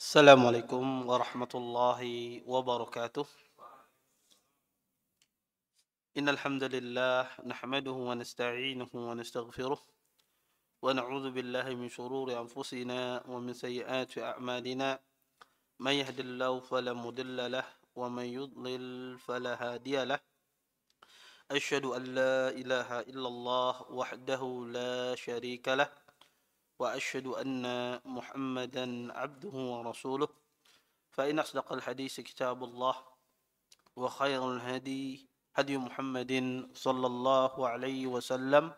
السلام عليكم ورحمة الله وبركاته. إن الحمد لله نحمده ونستعينه ونستغفره ونعوذ بالله من شرور أنفسنا ومن سيئات أعمالنا. من يهد الله فلا مضل له ومن يضلل فلا هادي له. أشهد أن لا إله إلا الله وحده لا شريك له وأشهد أن محمدا عبده ورسوله. فإن أصدق الحديث كتاب الله وخير الهدي هدي محمد صلى الله عليه وسلم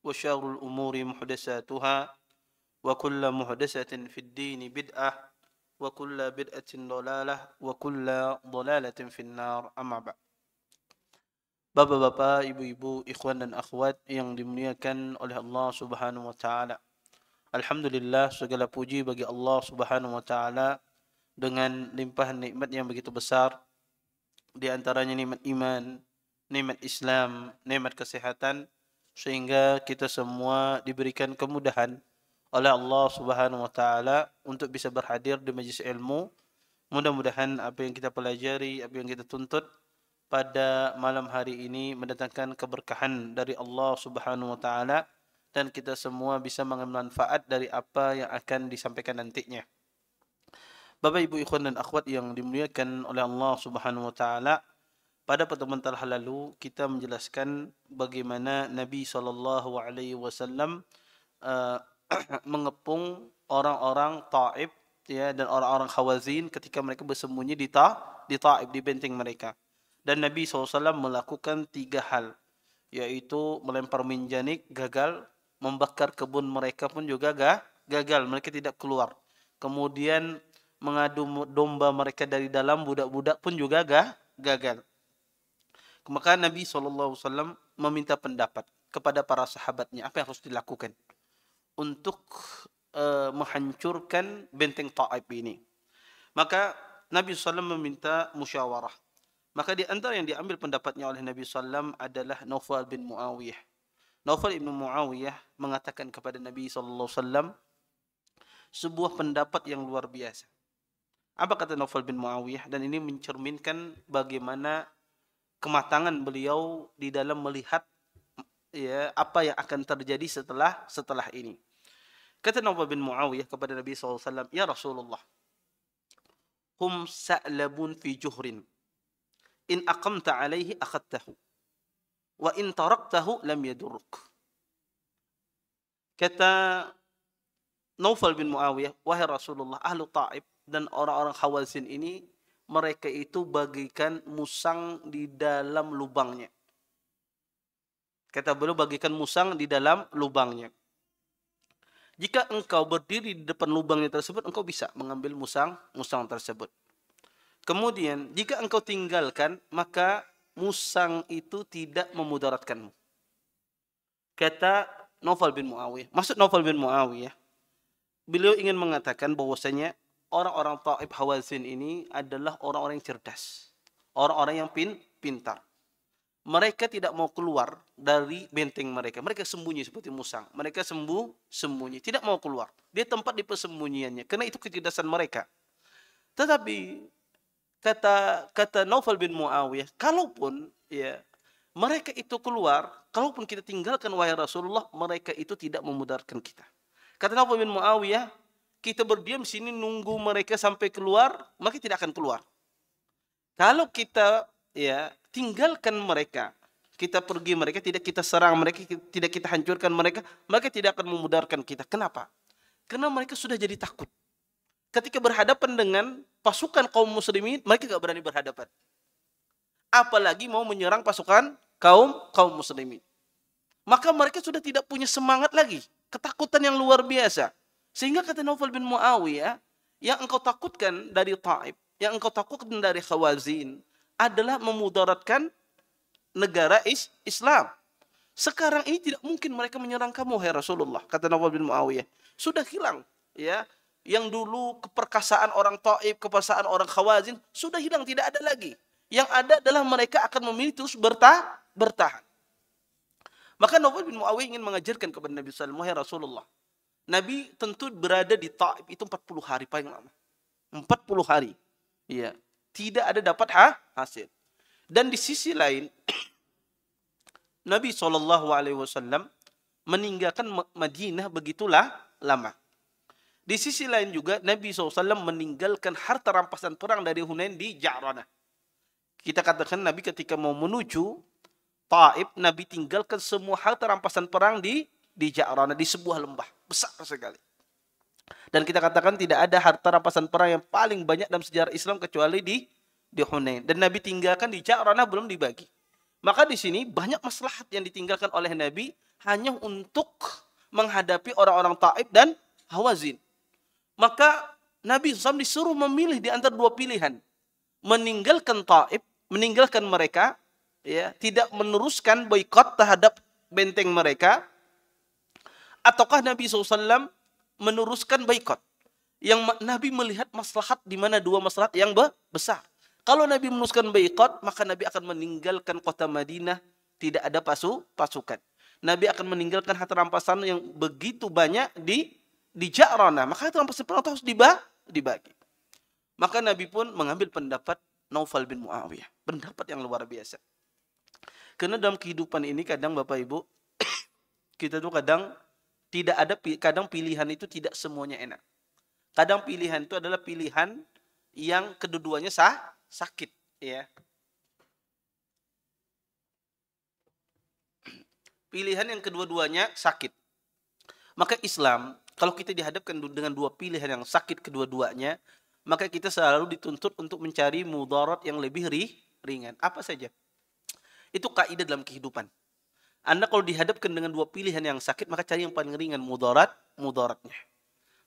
وشر الأمور محدثاتها وكل محدثة في الدين بدعة وكل بدعة ضلالة وكل ضلالة في النار. أما بعد. Bapak-bapak, ibu-ibu, ikhwan dan akhwat yang dimuliakan oleh Allah Subhanahu wa taala. Alhamdulillah, segala puji bagi Allah Subhanahu wa taala dengan limpahan nikmat yang begitu besar. Di antaranya nikmat iman, nikmat Islam, nikmat kesehatan, sehingga kita semua diberikan kemudahan oleh Allah Subhanahu wa taala untuk bisa berhadir di majlis ilmu. Mudah-mudahan apa yang kita pelajari, apa yang kita tuntut pada malam hari ini mendatangkan keberkahan dari Allah Subhanahu wa taala dan kita semua bisa mengambil manfaat dari apa yang akan disampaikan nantinya. Bapak, Ibu, ikhwan dan akhwat yang dimuliakan oleh Allah Subhanahu wa taala, pada pertemuan telah lalu kita menjelaskan bagaimana Nabi sallallahu alaihi wasallam mengepung orang-orang Taif, ya, dan orang-orang Khawazin ketika mereka bersembunyi di Taif, di benteng mereka. Dan Nabi SAW melakukan 3 hal, yaitu melempar minjanik, gagal, membakar kebun mereka pun juga gagal, mereka tidak keluar. Kemudian mengadu domba mereka dari dalam, budak-budak pun juga gagal. Maka Nabi SAW meminta pendapat kepada para sahabatnya, apa yang harus dilakukan untuk menghancurkan benteng Taif ini. Maka Nabi SAW meminta musyawarah. Maka di antara yang diambil pendapatnya oleh Nabi SAW adalah Naufal bin Muawiyah. Naufal bin Muawiyah mengatakan kepada Nabi SAW sebuah pendapat yang luar biasa. Apa kata Naufal bin Muawiyah? Dan ini mencerminkan bagaimana kematangan beliau di dalam melihat, ya, apa yang akan terjadi setelah ini. Kata Naufal bin Muawiyah kepada Nabi SAW, "Ya Rasulullah, hum sa'labun fi juhrin. In aqamta alaihi akhadtahu. Wa in taraktahu lam yadurruk." Kata Naufal bin Muawiyah, "Wahai Rasulullah, ahlu Taif dan orang-orang Khawazin ini, mereka itu bagaikan musang di dalam lubangnya." Kata beliau, bagaikan musang di dalam lubangnya. Jika engkau berdiri di depan lubangnya tersebut, engkau bisa mengambil musang tersebut. Kemudian, jika engkau tinggalkan, maka musang itu tidak memudaratkanmu. Kata Naufal bin Muawiyah. Maksud Naufal bin Muawiyah, beliau ingin mengatakan bahwasanya orang-orang Taif Hawazin ini adalah orang-orang yang cerdas, orang-orang yang pintar. Mereka tidak mau keluar dari benteng mereka. Mereka sembunyi seperti musang. Mereka sembunyi, tidak mau keluar. Dia tempat di persembunyiannya, karena itu kecerdasan mereka. Tetapi kata Naufal bin Muawiyah, kalaupun, ya, mereka itu keluar, kalaupun kita tinggalkan wahai Rasulullah, mereka itu tidak memudaratkan kita. Kata Naufal bin Muawiyah, kita berdiam sini nunggu mereka sampai keluar, mereka tidak akan keluar. Kalau kita, ya, tinggalkan mereka, kita pergi mereka, tidak kita serang mereka, tidak kita hancurkan mereka, mereka tidak akan memudaratkan kita. Kenapa? Karena mereka sudah jadi takut. Ketika berhadapan dengan pasukan kaum muslimin, mereka tidak berani berhadapan. Apalagi mau menyerang pasukan kaum muslimin. Maka mereka sudah tidak punya semangat lagi. Ketakutan yang luar biasa. Sehingga kata Naufal bin Muawiyah, yang engkau takutkan dari Taif, yang engkau takutkan dari Khawazin, adalah memudaratkan negara Islam. Sekarang ini tidak mungkin mereka menyerang kamu, hai Rasulullah. Kata Naufal bin Muawiyah, sudah hilang, ya. Yang dulu keperkasaan orang Taif, keperkasaan orang Khawazin sudah hilang, tidak ada lagi. Yang ada adalah mereka akan memilih terus bertahan. Maka Naufal bin Muawiyah ingin mengajarkan kepada Nabi sallallahu alaihi wasallam, "Wahai Rasulullah, Nabi tentu berada di Taif itu 40 hari paling lama. 40 hari. Iya. Tidak ada dapat hasil. Dan di sisi lain, Nabi SAW meninggalkan Madinah begitulah lama. Di sisi lain juga, Nabi SAW meninggalkan harta rampasan perang dari Hunain di Ja'ranah. Kita katakan Nabi ketika mau menuju Taif, Nabi tinggalkan semua harta rampasan perang di Ja'ranah, di sebuah lembah. Besar sekali. Dan kita katakan tidak ada harta rampasan perang yang paling banyak dalam sejarah Islam kecuali di Hunain. Dan Nabi tinggalkan di Ja'ranah belum dibagi. Maka di sini banyak maslahat yang ditinggalkan oleh Nabi hanya untuk menghadapi orang-orang Taif dan Hawazin. Maka Nabi SAW disuruh memilih di antara dua pilihan. Meninggalkan Taif, meninggalkan mereka, ya, tidak meneruskan boikot terhadap benteng mereka, ataukah Nabi SAW meneruskan boikot. Yang Nabi melihat maslahat di mana dua maslahat yang besar. Kalau Nabi meneruskan boikot, maka Nabi akan meninggalkan kota Madinah, tidak ada pasukan. Nabi akan meninggalkan harta rampasan yang begitu banyak di Ja'ranah. Maka harta rampasan perang harus dibagi. Maka Nabi pun mengambil pendapat Naufal bin Muawiyah. Pendapat yang luar biasa. Karena dalam kehidupan ini kadang Bapak Ibu, kita tuh kadang tidak ada, kadang pilihan itu tidak semuanya enak. Kadang pilihan itu adalah pilihan yang kedua-duanya sakit, ya. Pilihan yang kedua-duanya sakit. Maka Islam, kalau kita dihadapkan dengan dua pilihan yang sakit kedua-duanya, maka kita selalu dituntut untuk mencari mudarat yang lebih ringan. Apa saja? Itu kaidah dalam kehidupan. Anda kalau dihadapkan dengan dua pilihan yang sakit, maka cari yang paling ringan, mudaratnya.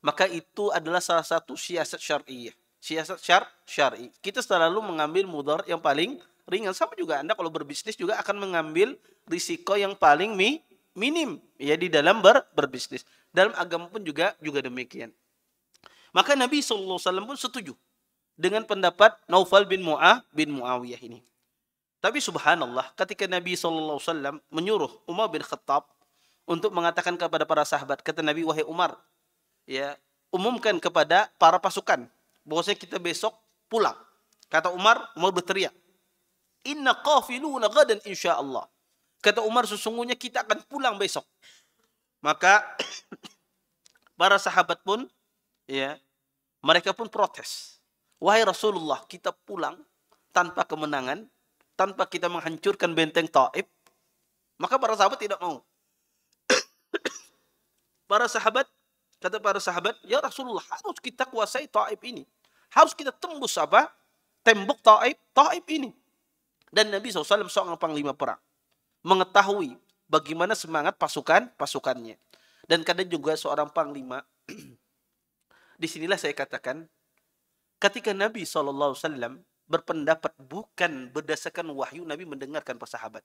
Maka itu adalah salah satu siasat syar'iyah. Siasat syar'i. Kita selalu mengambil mudarat yang paling ringan. Sama juga Anda kalau berbisnis juga akan mengambil risiko yang paling minim, ya, di dalam berbisnis. Dalam agama pun juga demikian. Maka Nabi SAW pun setuju dengan pendapat Naufal bin Muawiyah ini. Tapi subhanallah, ketika Nabi SAW menyuruh Umar bin Khattab untuk mengatakan kepada para sahabat, kata Nabi, wahai Umar, ya, umumkan kepada para pasukan bahwasanya kita besok pulang. Kata Umar berteriak, inna qafiluna gadan insyaallah. Kata Umar, sesungguhnya kita akan pulang besok. Maka para sahabat pun, ya, mereka pun protes. Wahai Rasulullah, kita pulang tanpa kemenangan, tanpa kita menghancurkan benteng Taif. Maka para sahabat tidak mau. Kata para sahabat, ya Rasulullah, harus kita kuasai Taif ini. Harus kita tembus tembok Taif ini. Dan Nabi SAW seorang panglima perang, mengetahui bagaimana semangat pasukannya. Dan kadang juga seorang panglima, disinilah saya katakan, ketika Nabi SAW berpendapat bukan berdasarkan wahyu, Nabi mendengarkan para sahabat.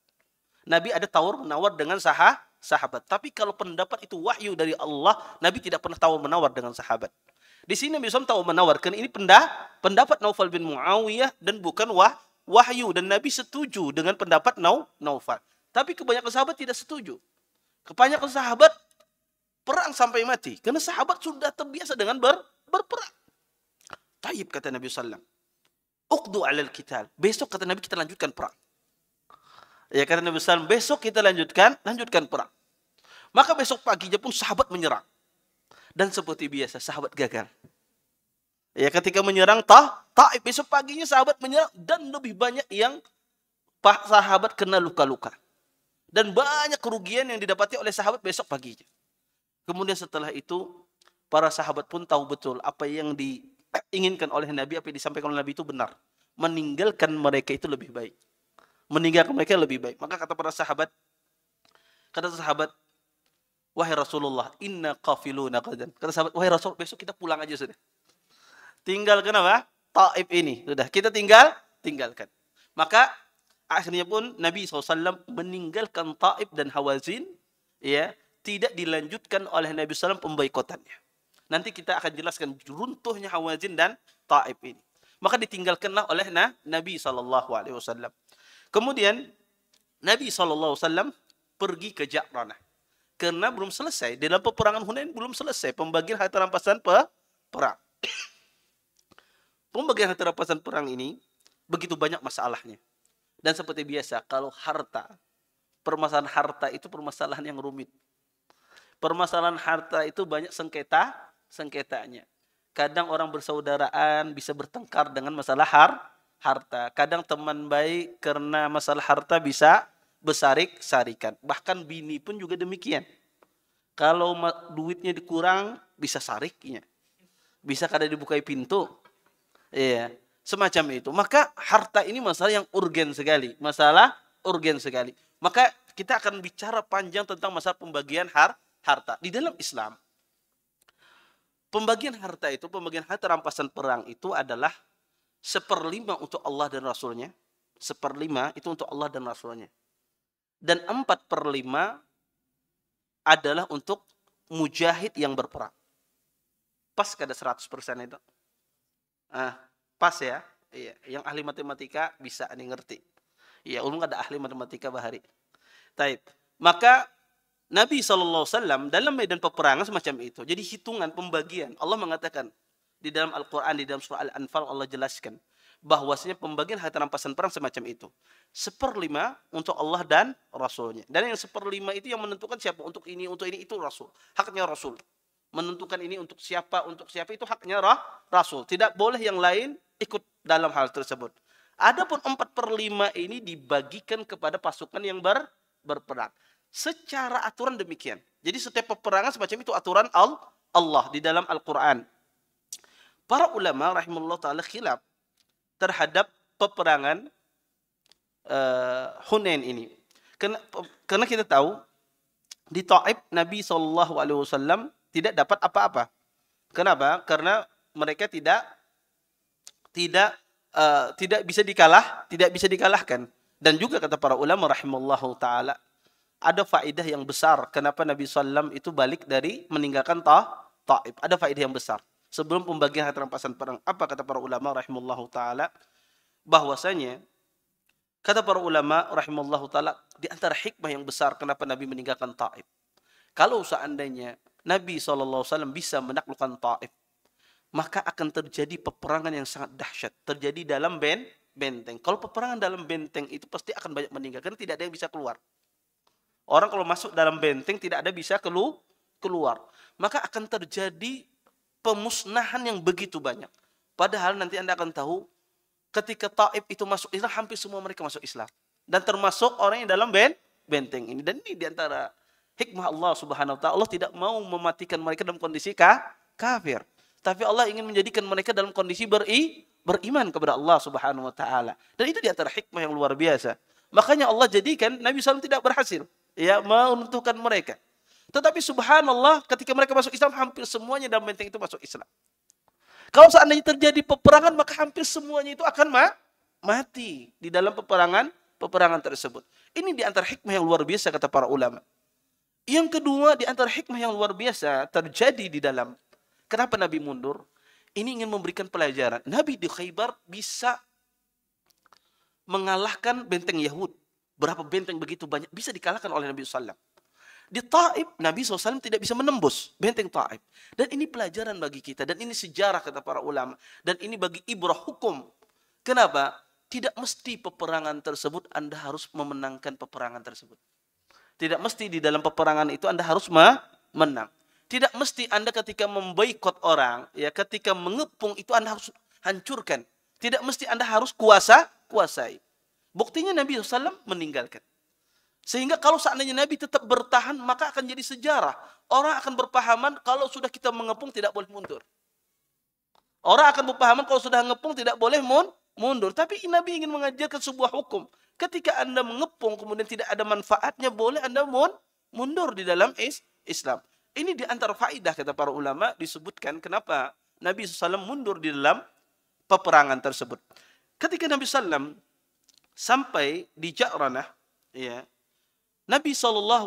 Nabi ada tawar-menawar dengan sahabat. Tapi kalau pendapat itu wahyu dari Allah, Nabi tidak pernah tawar-menawar dengan sahabat. Di sini Nabi SAW tawar-menawar. Karena ini pendapat Naufal bin Muawiyah dan bukan wahyu. Dan Nabi setuju dengan pendapat Naufal. Tapi kebanyakan sahabat tidak setuju. Kebanyakan sahabat perang sampai mati. Karena sahabat sudah terbiasa dengan berperang. Taib, kata Nabi SAW. Uqdu alal qital. Besok, kata Nabi, kita lanjutkan perang. Ya, kata Nabi SAW, besok kita lanjutkan perang. Maka besok paginya pun sahabat menyerang. Dan seperti biasa, sahabat gagal. Ya, ketika menyerang Taif, besok paginya sahabat menyerang. Dan lebih banyak yang sahabat kena luka-luka. Dan banyak kerugian yang didapati oleh sahabat besok paginya. Kemudian setelah itu, para sahabat pun tahu betul apa yang diinginkan oleh Nabi, apa yang disampaikan oleh Nabi itu benar. Meninggalkan mereka itu lebih baik. Meninggalkan mereka lebih baik. Maka kata para sahabat, wahai Rasulullah, inna qafiluna qadan. Kata sahabat, wahai Rasul, besok kita pulang aja sudah. Tinggalkan apa? Taif ini. Sudah, kita tinggalkan. Maka akhirnya pun Nabi SAW meninggalkan Taif dan Hawazin, ya, tidak dilanjutkan oleh Nabi SAW pemboikotannya. Nanti kita akan jelaskan runtuhnya Hawazin dan Taif ini. Maka ditinggalkanlah oleh Nabi SAW. Kemudian Nabi SAW pergi ke Ja'ranah. Karena belum selesai. Dalam peperangan Hunain belum selesai. Pembagian harta rampasan perang. Pembagian harta rampasan perang ini begitu banyak masalahnya. Dan seperti biasa, kalau harta, permasalahan harta itu permasalahan yang rumit. Permasalahan harta itu banyak sengketanya. Kadang orang bersaudaraan bisa bertengkar dengan masalah harta. Kadang teman baik karena masalah harta bisa besarik-sarikan. Bahkan bini pun juga demikian. Kalau duitnya dikurang, bisa sariknya. Bisa kada dibukai pintu. Iya, semacam itu. Maka harta ini masalah yang urgen sekali. Masalah urgen sekali. Maka kita akan bicara panjang tentang masalah pembagian harta. Di dalam Islam, pembagian harta itu, pembagian harta rampasan perang itu adalah 1/5 untuk Allah dan Rasulnya. 1/5 itu untuk Allah dan Rasulnya. Dan 4/5 adalah untuk mujahid yang berperang. Pas kada 100% itu. Pas ya. Iya, yang ahli matematika bisa nih ngerti. Iya, ulun ada ahli matematika bahari. Taib. Maka Nabi SAW dalam medan peperangan semacam itu. Jadi hitungan pembagian. Allah mengatakan di dalam Al-Quran, di dalam surah Al-Anfal Allah jelaskan bahwasanya pembagian harta rampasan perang semacam itu. 1/5 untuk Allah dan Rasulnya. Dan yang 1/5 itu yang menentukan siapa untuk ini itu Rasul. Haknya Rasul. Menentukan ini untuk siapa itu haknya Rasul. Tidak boleh yang lain ikut dalam hal tersebut. Adapun 4/5 ini dibagikan kepada pasukan yang berperang. Secara aturan demikian. Jadi setiap peperangan semacam itu aturan Allah di dalam Al-Quran. Para ulama rahimahullah ta'ala khilaf terhadap peperangan Hunain ini. Karena kita tahu di Taif Nabi SAW tidak dapat apa-apa. Kenapa? Karena mereka tidak bisa dikalahkan. Dan juga kata para ulama rahimahullah ta'ala ada faedah yang besar kenapa Nabi SAW itu balik dari meninggalkan Taif. Ada faedah yang besar. Sebelum pembagian harta rampasan perang, apa kata para ulama rahimahullahu taala? Bahwasanya kata para ulama rahimahullahu taala di antara hikmah yang besar kenapa Nabi meninggalkan Taif. Kalau seandainya Nabi SAW bisa menaklukkan Taif, maka akan terjadi peperangan yang sangat dahsyat. Terjadi dalam benteng. Kalau peperangan dalam benteng itu pasti akan banyak meninggal karena tidak ada yang bisa keluar. Orang kalau masuk dalam benteng tidak ada bisa keluar. Maka akan terjadi pemusnahan yang begitu banyak. Padahal nanti Anda akan tahu ketika Taif itu masuk Islam, hampir semua mereka masuk Islam. Dan termasuk orang yang dalam benteng ini. Dan ini diantara hikmah Allah subhanahu wa ta'ala. Allah tidak mau mematikan mereka dalam kondisi kafir. Tapi Allah ingin menjadikan mereka dalam kondisi beriman kepada Allah subhanahu wa ta'ala. Dan itu diantara hikmah yang luar biasa. Makanya Allah jadikan Nabi SAW tidak berhasil menentukan mereka. Tetapi subhanallah ketika mereka masuk Islam hampir semuanya dalam benteng itu masuk Islam. Kalau seandainya terjadi peperangan maka hampir semuanya itu akan mati di dalam peperangan tersebut. Ini di antara hikmah yang luar biasa kata para ulama. Yang kedua di antara hikmah yang luar biasa terjadi di dalam kenapa Nabi mundur? Ini ingin memberikan pelajaran. Nabi di Khaybar bisa mengalahkan benteng Yahud. Berapa benteng begitu banyak bisa dikalahkan oleh Nabi SAW. Di Taif, Nabi SAW tidak bisa menembus benteng Taif. Dan ini pelajaran bagi kita. Dan ini sejarah kata para ulama. Dan ini bagi ibrah hukum. Kenapa? Tidak mesti peperangan tersebut Anda harus memenangkan peperangan tersebut. Tidak mesti di dalam peperangan itu Anda harus menang. Tidak mesti Anda ketika memboikot orang, ya ketika mengepung itu Anda harus hancurkan. Tidak mesti Anda harus kuasai. Buktinya Nabi SAW meninggalkan. Sehingga kalau seandainya Nabi tetap bertahan, maka akan jadi sejarah. Orang akan berpahaman kalau sudah kita mengepung tidak boleh mundur. Orang akan berpahaman kalau sudah mengepung tidak boleh mundur. Tapi Nabi ingin mengajarkan sebuah hukum. Ketika Anda mengepung kemudian tidak ada manfaatnya, boleh Anda mundur di dalam Islam. Ini di antara faedah kata para ulama disebutkan kenapa Nabi SAW mundur di dalam peperangan tersebut. Ketika Nabi SAW sampai di Ja'ranah, ya, Nabi SAW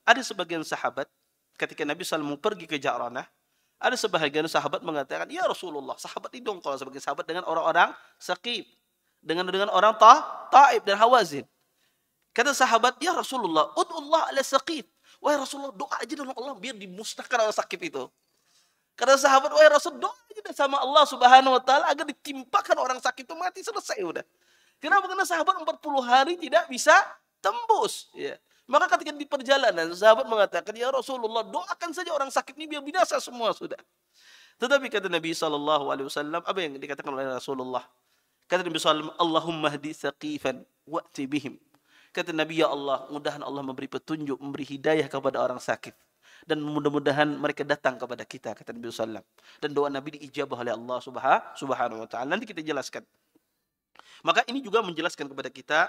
ada sebagian sahabat ketika Nabi SAW pergi ke Ja'ranah, ada sebagian sahabat mengatakan, ya Rasulullah, sahabat itu dong kalau sebagian sahabat dengan orang-orang Saqif, dengan orang Taif dan Hawazin. Kata sahabat, ya Rasulullah, ud'ullah ala Saqif, Wahai Rasulullah, doa aja dengan Allah biar dimusnahkan orang sakit itu. Karena sahabat, wahai Rasul, doa aja sama Allah Subhanahu wa taala agar ditimpakan orang sakit itu mati, selesai udah. Kenapa? Karena sahabat 40 hari tidak bisa tembus, ya. Maka ketika di perjalanan sahabat mengatakan, "Ya Rasulullah, doakan saja orang sakit ini biar binasa semua sudah." Tetapi kata Nabi SAW, apa yang dikatakan oleh Rasulullah? Kata Nabi SAW, "Allahumma hdi saqifan wa'ti bihim." Kata Nabi, ya Allah, mudahan Allah memberi petunjuk, memberi hidayah kepada orang sakit. Dan mudah-mudahan mereka datang kepada kita, kata Nabi SAW. Dan doa Nabi diijabah oleh Allah Subhanahu wa ta'ala. Nanti kita jelaskan. Maka ini juga menjelaskan kepada kita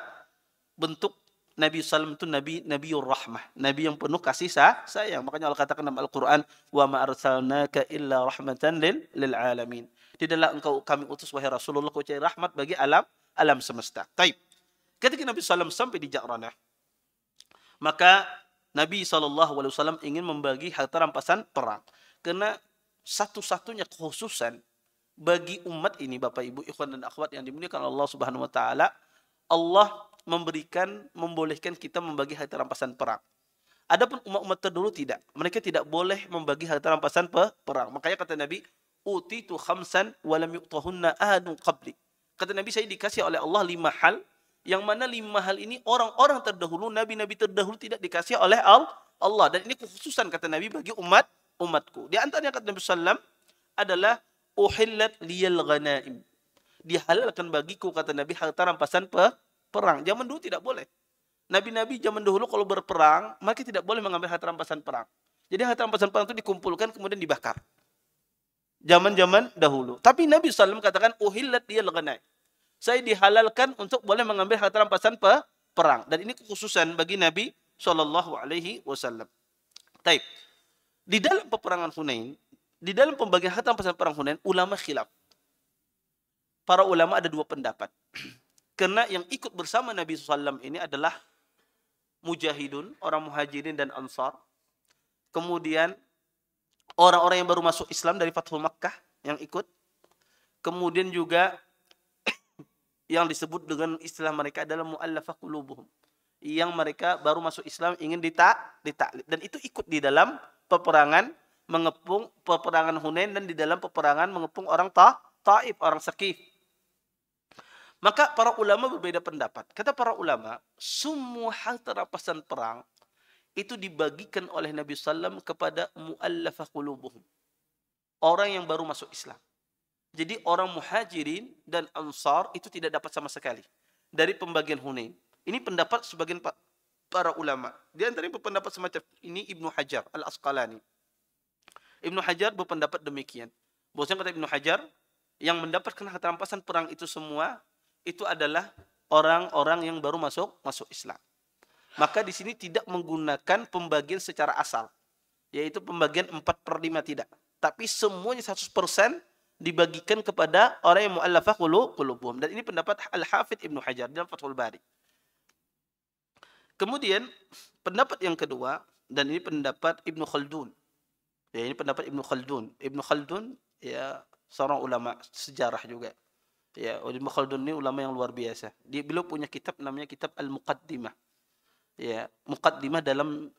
bentuk Nabi SAW itu Nabiur Rahmah. Nabi yang penuh kasih sayang. Makanya Allah katakan dalam Al-Quran, "Wa ma arsalnaka illa rahmatan lil alamin." Tidaklah engkau kami utus wahai Rasulullah kau cari rahmat bagi alam semesta. Taib. Ketika Nabi SAW sampai di Ja'ranah, maka Nabi SAW ingin membagi harta rampasan perang. Karena satu-satunya kekhususan bagi umat ini, Bapak Ibu, ikhwan dan akhwat yang dimuliakan Allah Subhanahu wa taala, Allah membolehkan kita membagi harta rampasan perang. Adapun umat-umat terdahulu tidak. Mereka tidak boleh membagi harta rampasan perang. Makanya kata Nabi, "Utitu khamsan wa lam yu'tahunna ahadun qabli." Kata Nabi, saya dikasih oleh Allah 5 hal, yang mana 5 hal ini orang-orang terdahulu, nabi-nabi terdahulu tidak dikasih oleh Allah. Dan ini kekhususan kata Nabi bagi umatku. Di antaranya kata Nabi SAW adalah uhillat liyal ghanaim. Dihalalkan bagiku, kata Nabi, harta rampasan perang. Zaman dulu tidak boleh. Nabi-nabi zaman dahulu kalau berperang, mereka tidak boleh mengambil harta rampasan perang. Jadi harta rampasan perang itu dikumpulkan kemudian dibakar. Zaman-zaman dahulu. Tapi Nabi SAW katakan uhillat liyal ghanaim. Saya dihalalkan untuk boleh mengambil harta rampasan perang. Dan ini kekhususan bagi Nabi SAW. Taib. Di dalam peperangan Hunain, di dalam pembagian harta rampasan perang Hunain, ulama khilaf. Para ulama ada 2 pendapat. Karena yang ikut bersama Nabi SAW ini adalah mujahidun, orang muhajirin dan ansar. Kemudian orang-orang yang baru masuk Islam dari Fathul Makkah yang ikut. Kemudian juga yang disebut dengan istilah mereka adalah mu'allafah qulubuhum, yang mereka baru masuk Islam ingin ditaklid, dan itu ikut di dalam peperangan mengepung peperangan Hunain dan di dalam peperangan mengepung orang Taif, orang Saqif. Maka para ulama berbeda pendapat. Kata para ulama, semua harta rampasan perang itu dibagikan oleh Nabi SAW kepada mu'allafah qulubuhum, orang yang baru masuk Islam. Jadi orang muhajirin dan ansar itu tidak dapat sama sekali dari pembagian Hunain. Ini pendapat sebagian para ulama. Di antara pendapat semacam ini Ibnu Hajar Al-Asqalani. Ibnu Hajar berpendapat demikian. Bahwasanya kata Ibnu Hajar, yang mendapatkan harta rampasan perang itu semua itu adalah orang-orang yang baru masuk Islam. Maka di sini tidak menggunakan pembagian secara asal, yaitu pembagian 4/5 tidak. Tapi semuanya 100% dibagikan kepada orang yang mu'allafah qulubuhum. Dan ini pendapat Al-Hafidz Ibnu Hajar dalam Fathul Bari. Kemudian pendapat yang kedua, dan ini pendapat Ibnu Khaldun. Ya, ini pendapat Ibnu Khaldun. Ibnu Khaldun ya seorang ulama sejarah juga. Ya, Ibnu Khaldun ini ulama yang luar biasa. Beliau punya kitab namanya kitab Al-Muqaddimah. Ya, Muqaddimah dalam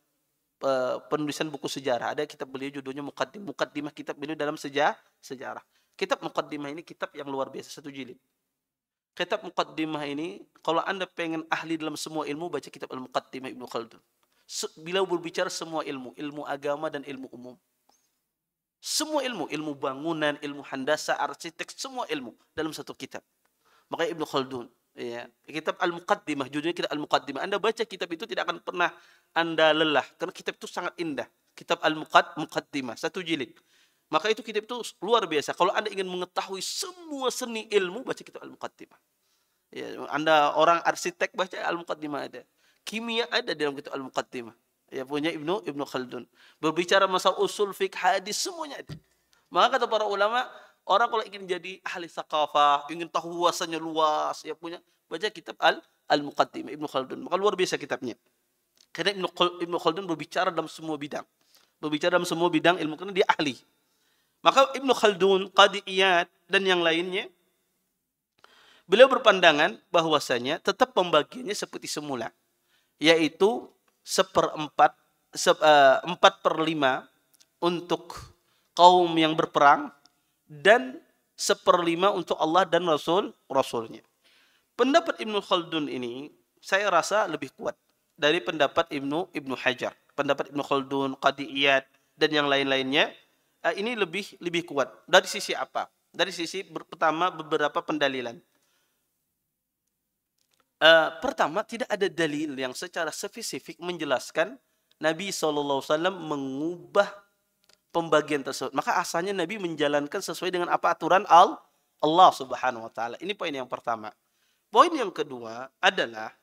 penulisan buku sejarah. Ada kitab beliau judulnya Muqaddimah kitab beliau dalam sejarah. Kitab Muqaddimah ini kitab yang luar biasa, 1 jilid. Kitab Muqaddimah ini, kalau Anda pengen ahli dalam semua ilmu, baca kitab Al-Muqaddimah Ibnu Khaldun. Beliau berbicara semua ilmu, ilmu agama dan ilmu umum. Semua ilmu, ilmu bangunan, ilmu handasa, arsitek, semua ilmu dalam satu kitab. Makanya Ibnu Khaldun, ya, kitab Al-Muqaddimah, judulnya kitab Al-Muqaddimah. Anda baca kitab itu tidak akan pernah Anda lelah, karena kitab itu sangat indah. Kitab Al-Muqaddimah, 1 jilid. Maka itu kitab itu luar biasa. Kalau Anda ingin mengetahui semua seni ilmu, baca kitab Al-Muqaddimah. Ya, Anda orang arsitek, baca Al-Muqaddimah ada. Kimia ada dalam kitab Al-Muqaddimah. Ya, punya Ibnu Khaldun. Berbicara masalah usul fiqh, hadis, semuanya ada. Maka kata para ulama, orang kalau ingin jadi ahli thaqafah, ingin tahu wawasannya luas, ya punya baca kitab Al-Muqaddimah Ibnu Khaldun. Maka luar biasa kitabnya. Karena Ibnu Khaldun berbicara dalam semua bidang. Berbicara dalam semua bidang ilmu, karena dia ahli. Maka Ibnu Khaldun, Qadhi Iyad, dan yang lainnya, beliau berpandangan bahwasanya tetap pembagiannya seperti semula, yaitu 1/4 4/5 untuk kaum yang berperang dan 1/5 untuk Allah dan Rasulnya. Pendapat Ibnu Khaldun ini saya rasa lebih kuat dari pendapat Ibnu Hajar. Pendapat Ibnu Khaldun, Qadi Iyad dan yang lain-lainnya ini lebih kuat. Dari sisi apa? Dari sisi pertama beberapa pendalilan. Pertama, tidak ada dalil yang secara spesifik menjelaskan Nabi SAW mengubah pembagian tersebut. Maka asalnya Nabi menjalankan sesuai dengan apa aturan Allah Subhanahu wa taala. Ini poin yang pertama. Poin yang kedua adalah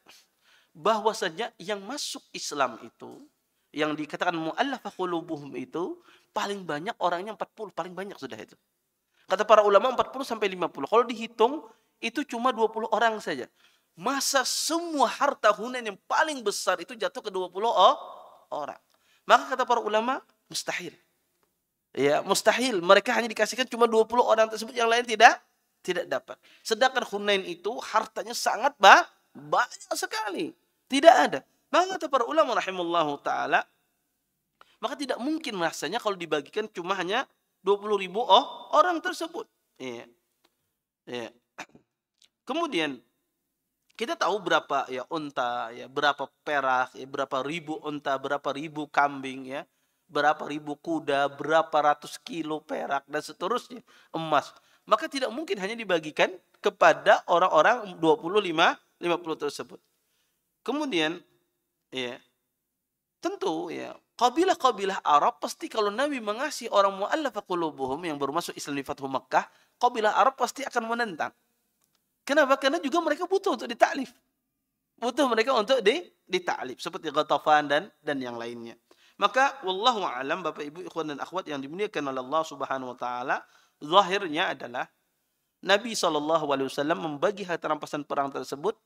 bahwasanya yang masuk Islam itu, yang dikatakan mu'allafah qulubuhum itu, paling banyak orangnya 40, paling banyak sudah itu. Kata para ulama 40 sampai 50. Kalau dihitung itu cuma 20 orang saja. Masa semua harta Hunain yang paling besar itu jatuh ke 20 orang? Maka kata para ulama mustahil. Ya, mustahil. Mereka hanya dikasihkan cuma 20 orang tersebut, yang lain tidak dapat. Sedangkan Hunain itu hartanya sangat banyak sekali. Tidak ada. Maka kata para ulama rahimallahu taala, maka tidak mungkin rasanya kalau dibagikan cuma hanya 20.000 orang tersebut. Ya. Ya. Kemudian kita tahu berapa ya unta, ya berapa perak, ya berapa ribu unta, berapa ribu kambing, ya berapa ribu kuda, berapa ratus kilo perak dan seterusnya emas. Maka tidak mungkin hanya dibagikan kepada orang-orang 50 tersebut. Kemudian ya tentu ya kabilah-kabilah Arab pasti kalau Nabi mengasih orang mu'allafah qulubuhum yang baru masuk Islam di Fathu Makkah, kabilah Arab pasti akan menentang. Kenapa? Karena juga mereka butuh untuk ditaklif. Butuh mereka untuk ditaklif seperti Ghatafan dan yang lainnya. Maka wallahu a'lam, Bapak Ibu ikhwan dan akhwat yang dimuliakan oleh Allah Subhanahu wa taala, zahirnya adalah Nabi SAW membagi harta rampasan perang tersebut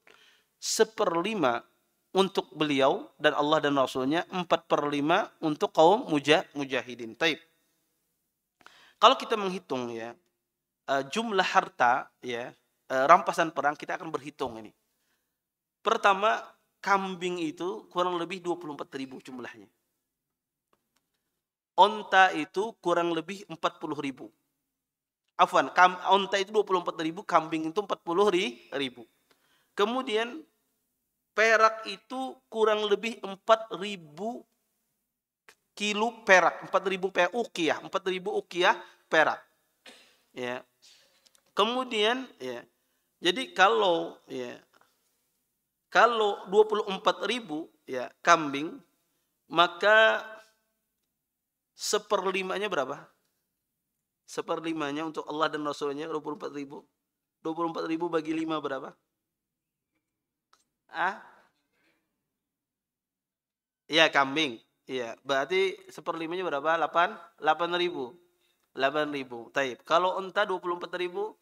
1/5 untuk beliau dan Allah dan Rasulnya, 4/5 untuk kaum mujahidin. Taib. Kalau kita menghitung ya jumlah harta ya rampasan perang, kita akan berhitung ini. Pertama, kambing itu kurang lebih 24.000 jumlahnya. Onta itu kurang lebih 40.000. Afwan, onta itu 24.000, kambing itu 40.000. Kemudian perak itu kurang lebih 4.000 kilo perak, 4.000 perak ukiyah, 4.000 ukiyah perak. Ya. Kemudian ya, jadi kalau 24.000 ya kambing, maka 1/5-nya berapa? 1/5-nya untuk Allah dan Rasulnya 24.000. 24.000 bagi 5 berapa? Ya kambing. Iya, berarti 1/5-nya berapa? 8.000. 8.000. Taib. Kalau unta 24.000.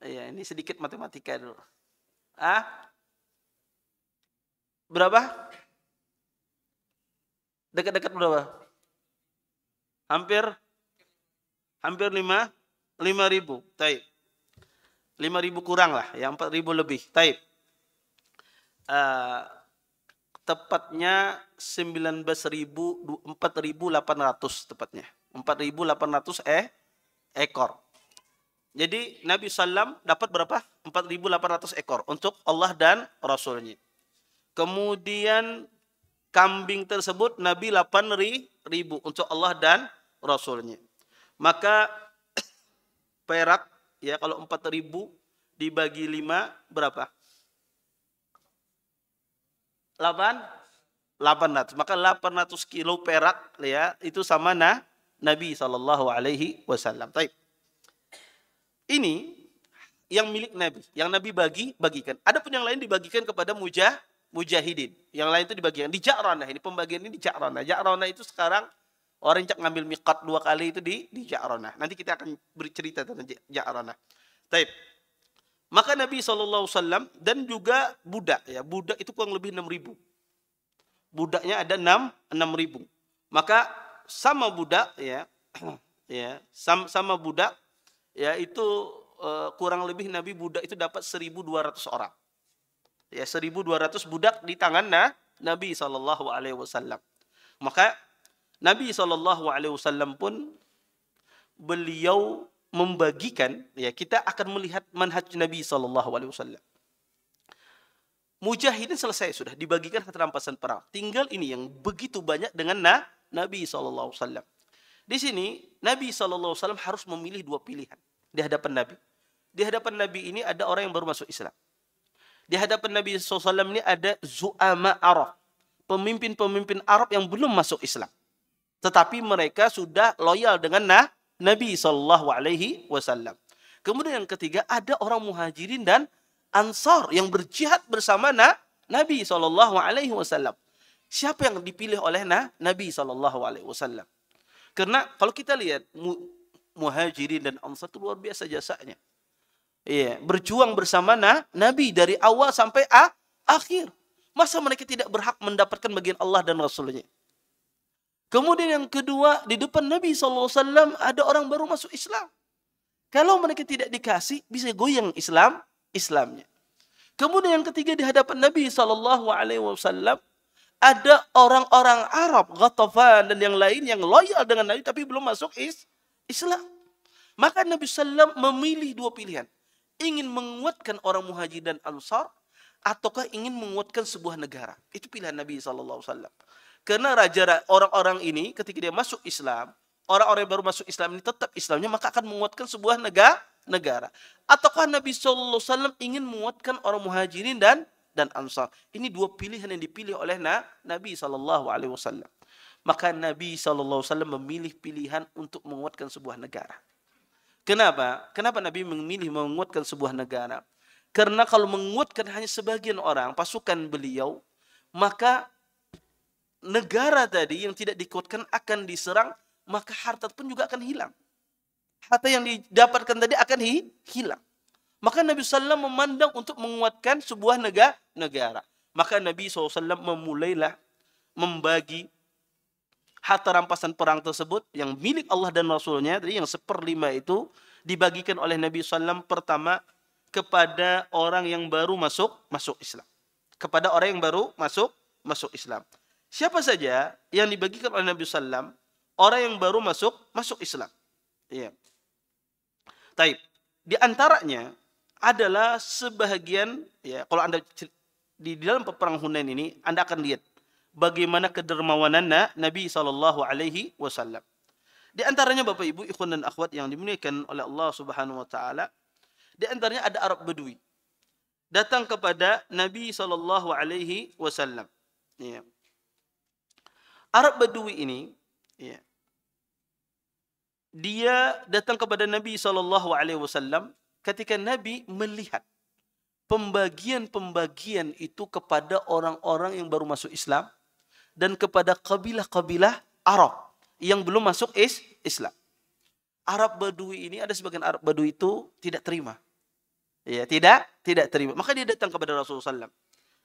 Iya, ini sedikit matematika dulu. Berapa? Dekat-dekat berapa? Hampir 5.000. Taib. 5.000 kurang lah, ya 4.000 lebih. Taib. Tepatnya 4.800 tepatnya. 4.800 ekor. Jadi Nabi SAW dapat berapa? 4.800 ekor untuk Allah dan Rasulnya. Kemudian kambing tersebut Nabi 8.000 untuk Allah dan Rasulnya. Maka perak ya kalau 4.000 dibagi 5 berapa? 800. Maka 800 kilo perak ya itu sama Nabi SAW. Baik. Ini yang milik Nabi, yang Nabi bagikan. Ada pun yang lain dibagikan kepada mujahidin. Yang lain itu dibagikan di Ja'ranah. Ini pembagian ini di Ja'ranah. Ja'ranah itu sekarang orang yang ngambil miqat 2 kali itu di Ja'ranah. Nanti kita akan bercerita tentang Ja'ranah. Baik. Maka Nabi SAW dan juga budak ya, budak itu kurang lebih 6.000. Budaknya ada 6.000. Maka sama budak ya, sama budak ya itu kurang lebih Nabi budak itu dapat 1.200 orang. Ya 1.200 budak di tangan Nabi SAW. Maka Nabi SAW pun beliau membagikan, ya, kita akan melihat manhaj Nabi SAW. Mujahidin selesai sudah, dibagikan harta rampasan perang. Tinggal ini yang begitu banyak dengan Nabi SAW. Di sini Nabi SAW harus memilih dua pilihan di hadapan Nabi. Di hadapan Nabi ini ada orang yang baru masuk Islam. Di hadapan Nabi SAW ini ada zu'ama Arab, pemimpin-pemimpin Arab yang belum masuk Islam, tetapi mereka sudah loyal dengan Nabi SAW. Kemudian yang ketiga ada orang muhajirin dan ansar yang berjihad bersama Nabi SAW. Siapa yang dipilih oleh Nabi SAW? Karena kalau kita lihat muhajirin dan ansar itu luar biasa jasanya. Iya, berjuang bersama Nabi dari awal sampai akhir. Masa mereka tidak berhak mendapatkan bagian Allah dan Rasulnya? Kemudian yang kedua, di depan Nabi SAW ada orang baru masuk Islam. Kalau mereka tidak dikasih, bisa goyang Islamnya. Kemudian yang ketiga, di hadapan Nabi SAW ada orang-orang Arab, Ghatafan dan yang lain yang loyal dengan Nabi tapi belum masuk Islam. Maka Nabi SAW memilih dua pilihan. Ingin menguatkan orang muhajir dan ansar, ataukah ingin menguatkan sebuah negara. Itu pilihan Nabi SAW. Karena orang-orang ini ketika dia masuk Islam, orang-orang yang baru masuk Islam ini tetap Islamnya, maka akan menguatkan sebuah negara. Ataukah Nabi SAW ingin menguatkan orang muhajirin dan ansar. Ini dua pilihan yang dipilih oleh Nabi SAW. Maka Nabi SAW memilih pilihan untuk menguatkan sebuah negara. Kenapa? Kenapa Nabi memilih menguatkan sebuah negara? Karena kalau menguatkan hanya sebagian orang, pasukan beliau, maka negara tadi yang tidak dikuatkan akan diserang, maka harta pun juga akan hilang. Harta yang didapatkan tadi akan hilang. Maka Nabi SAW memandang untuk menguatkan sebuah negara. Maka Nabi SAW memulailah membagi harta rampasan perang tersebut yang milik Allah dan Rasulnya, jadi yang 1/5 itu dibagikan oleh Nabi SAW pertama kepada orang yang baru masuk Islam. Kepada orang yang baru masuk Islam. Siapa saja yang dibagikan oleh Nabi SAW? Orang yang baru masuk Islam. Iya. Taib. Di antaranya adalah sebahagian, ya, kalau Anda di dalam peperang Hunain ini, Anda akan lihat bagaimana kedermawanan Nabi SAW. Di antaranya Bapak Ibu, ikhwan dan akhwat yang dimuliakan oleh Allah Subhanahu wa taala, di antaranya ada Arab Badui datang kepada Nabi SAW. Ya. Arab Badui ini, ya, dia datang kepada Nabi SAW ketika Nabi melihat pembagian-pembagian itu kepada orang-orang yang baru masuk Islam dan kepada kabilah-kabilah Arab yang belum masuk Islam. Arab Badui ini, ada sebagian Arab Badui itu tidak terima. Ya, tidak terima. Maka dia datang kepada Rasulullah SAW.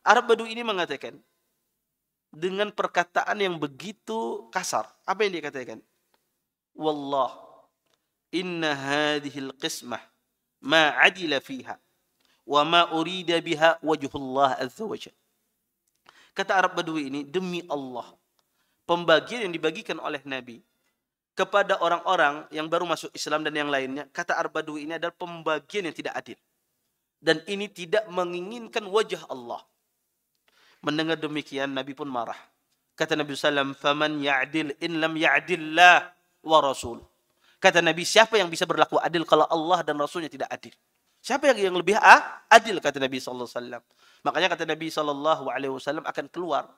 Arab Badui ini mengatakan dengan perkataan yang begitu kasar. Apa yang dia katakan? Wallah, inna hadhil qismah ma adila fiha wa ma urida biha wajhullah azza wa jalla. Kata Arab Badui ini, demi Allah, pembagian yang dibagikan oleh Nabi kepada orang-orang yang baru masuk Islam dan yang lainnya, kata Arab Badui ini adalah pembagian yang tidak adil. Dan ini tidak menginginkan wajah Allah. Mendengar demikian, Nabi pun marah. Kata Nabi SAW, faman ya'dil in lam ya'dillah wa rasul. Kata Nabi, siapa yang bisa berlaku adil kalau Allah dan Rasulnya tidak adil? Siapa yang lebih adil, kata Nabi SAW. Makanya kata Nabi SAW akan keluar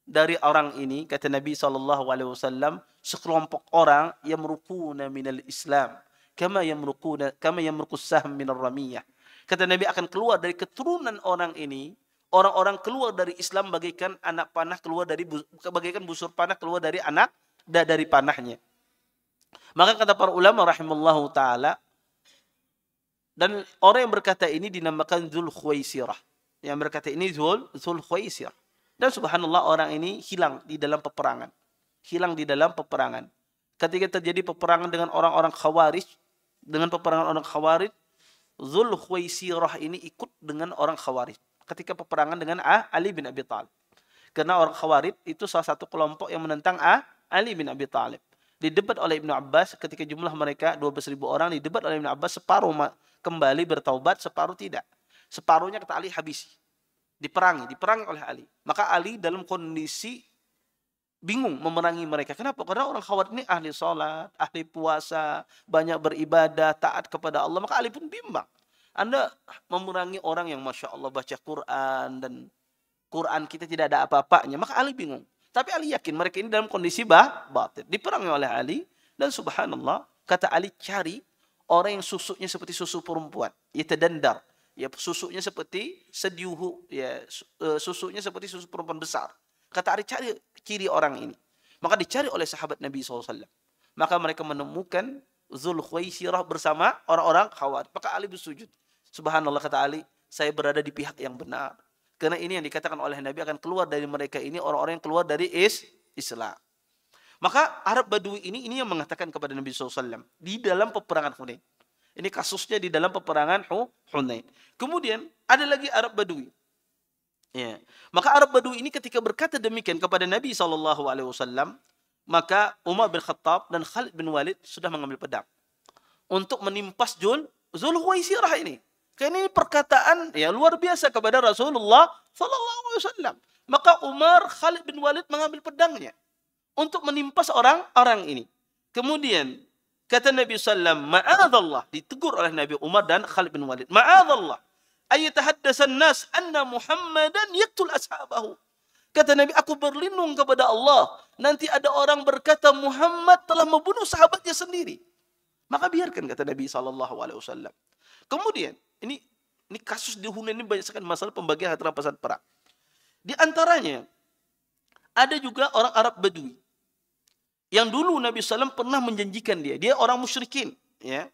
dari orang ini, kata Nabi SAW, sekelompok orang yang yamrukuna minal Islam kama yamrukus sahm minar ramiyah. Kata Nabi akan keluar dari keturunan orang ini, orang-orang keluar dari Islam bagaikan anak panah keluar dari bagaikan busur panah keluar dari dari panahnya. Maka kata para ulama rahimallahu taala, dan orang yang berkata ini dinamakan Dzul Khuwaisirah. Yang berkata ini Dzul Khuwaisirah. Dan subhanallah orang ini hilang di dalam peperangan. Hilang di dalam peperangan. Ketika terjadi peperangan dengan orang-orang Khawarij, Dzul Khuwaisirah ini ikut dengan orang Khawarij ketika peperangan dengan Ali bin Abi Thalib. Karena orang Khawarij itu salah satu kelompok yang menentang Ali bin Abi Thalib. Didebat oleh Ibnu Abbas ketika jumlah mereka 12.000 orang, didebat oleh Ibnu Abbas, separuh kembali bertaubat, separuh tidak. Separuhnya kata Ali habisi. Diperangi oleh Ali. Maka Ali dalam kondisi bingung memerangi mereka. Kenapa? Karena orang Khawarij ini ahli sholat, ahli puasa, banyak beribadah, taat kepada Allah. Maka Ali pun bimbang. Anda memerangi orang yang Masya Allah baca Quran dan Quran kita tidak ada apa-apanya. Maka Ali bingung. Tapi Ali yakin mereka ini dalam kondisi batil. Diperangi oleh Ali. Dan subhanallah, kata Ali, cari orang yang susuknya seperti susu perempuan. Yatadandar. Ya, susunya seperti sediuhu. Ya, susunya seperti susu perempuan besar. Kata Ali, cari ciri orang ini. Maka dicari oleh sahabat Nabi SAW. Maka mereka menemukan Dzulkhuwaisirah bersama orang-orang Khawarij. Maka Ali bersujud. Subhanallah, kata Ali, saya berada di pihak yang benar. Karena ini yang dikatakan oleh Nabi, akan keluar dari mereka ini orang-orang yang keluar dari Islam. Maka Arab Badui ini yang mengatakan kepada Nabi SAW di dalam peperangan Hunain. Ini kasusnya di dalam peperangan Hunain. Kemudian ada lagi Arab Badui. Ya. Maka Arab Badui ini ketika berkata demikian kepada Nabi SAW, maka Umar bin Khattab dan Khalid bin Walid sudah mengambil pedang untuk menimpas Dzulkhuwaisirah ini. Karena ini perkataan ya luar biasa kepada Rasulullah SAW. Maka Umar, Khalid bin Walid mengambil pedangnya untuk menimpas orang-orang ini. Kemudian kata Nabi SAW, ma'adallah, ditegur oleh Nabi Umar dan Khalid bin Walid. Ma'adallah, ayatahaddasan nas anna Muhammadan yaktul ashabahu. Kata Nabi, aku berlindung kepada Allah. Nanti ada orang berkata Muhammad telah membunuh sahabatnya sendiri. Maka biarkan, kata Nabi SAW. Kemudian, ini kasus di Hunain ini banyak sekali masalah pembagian harta rampasan perang. Di antaranya, ada juga orang Arab Badui. Yang dulu Nabi SAW pernah menjanjikan dia. Dia orang musyrikin. Ya.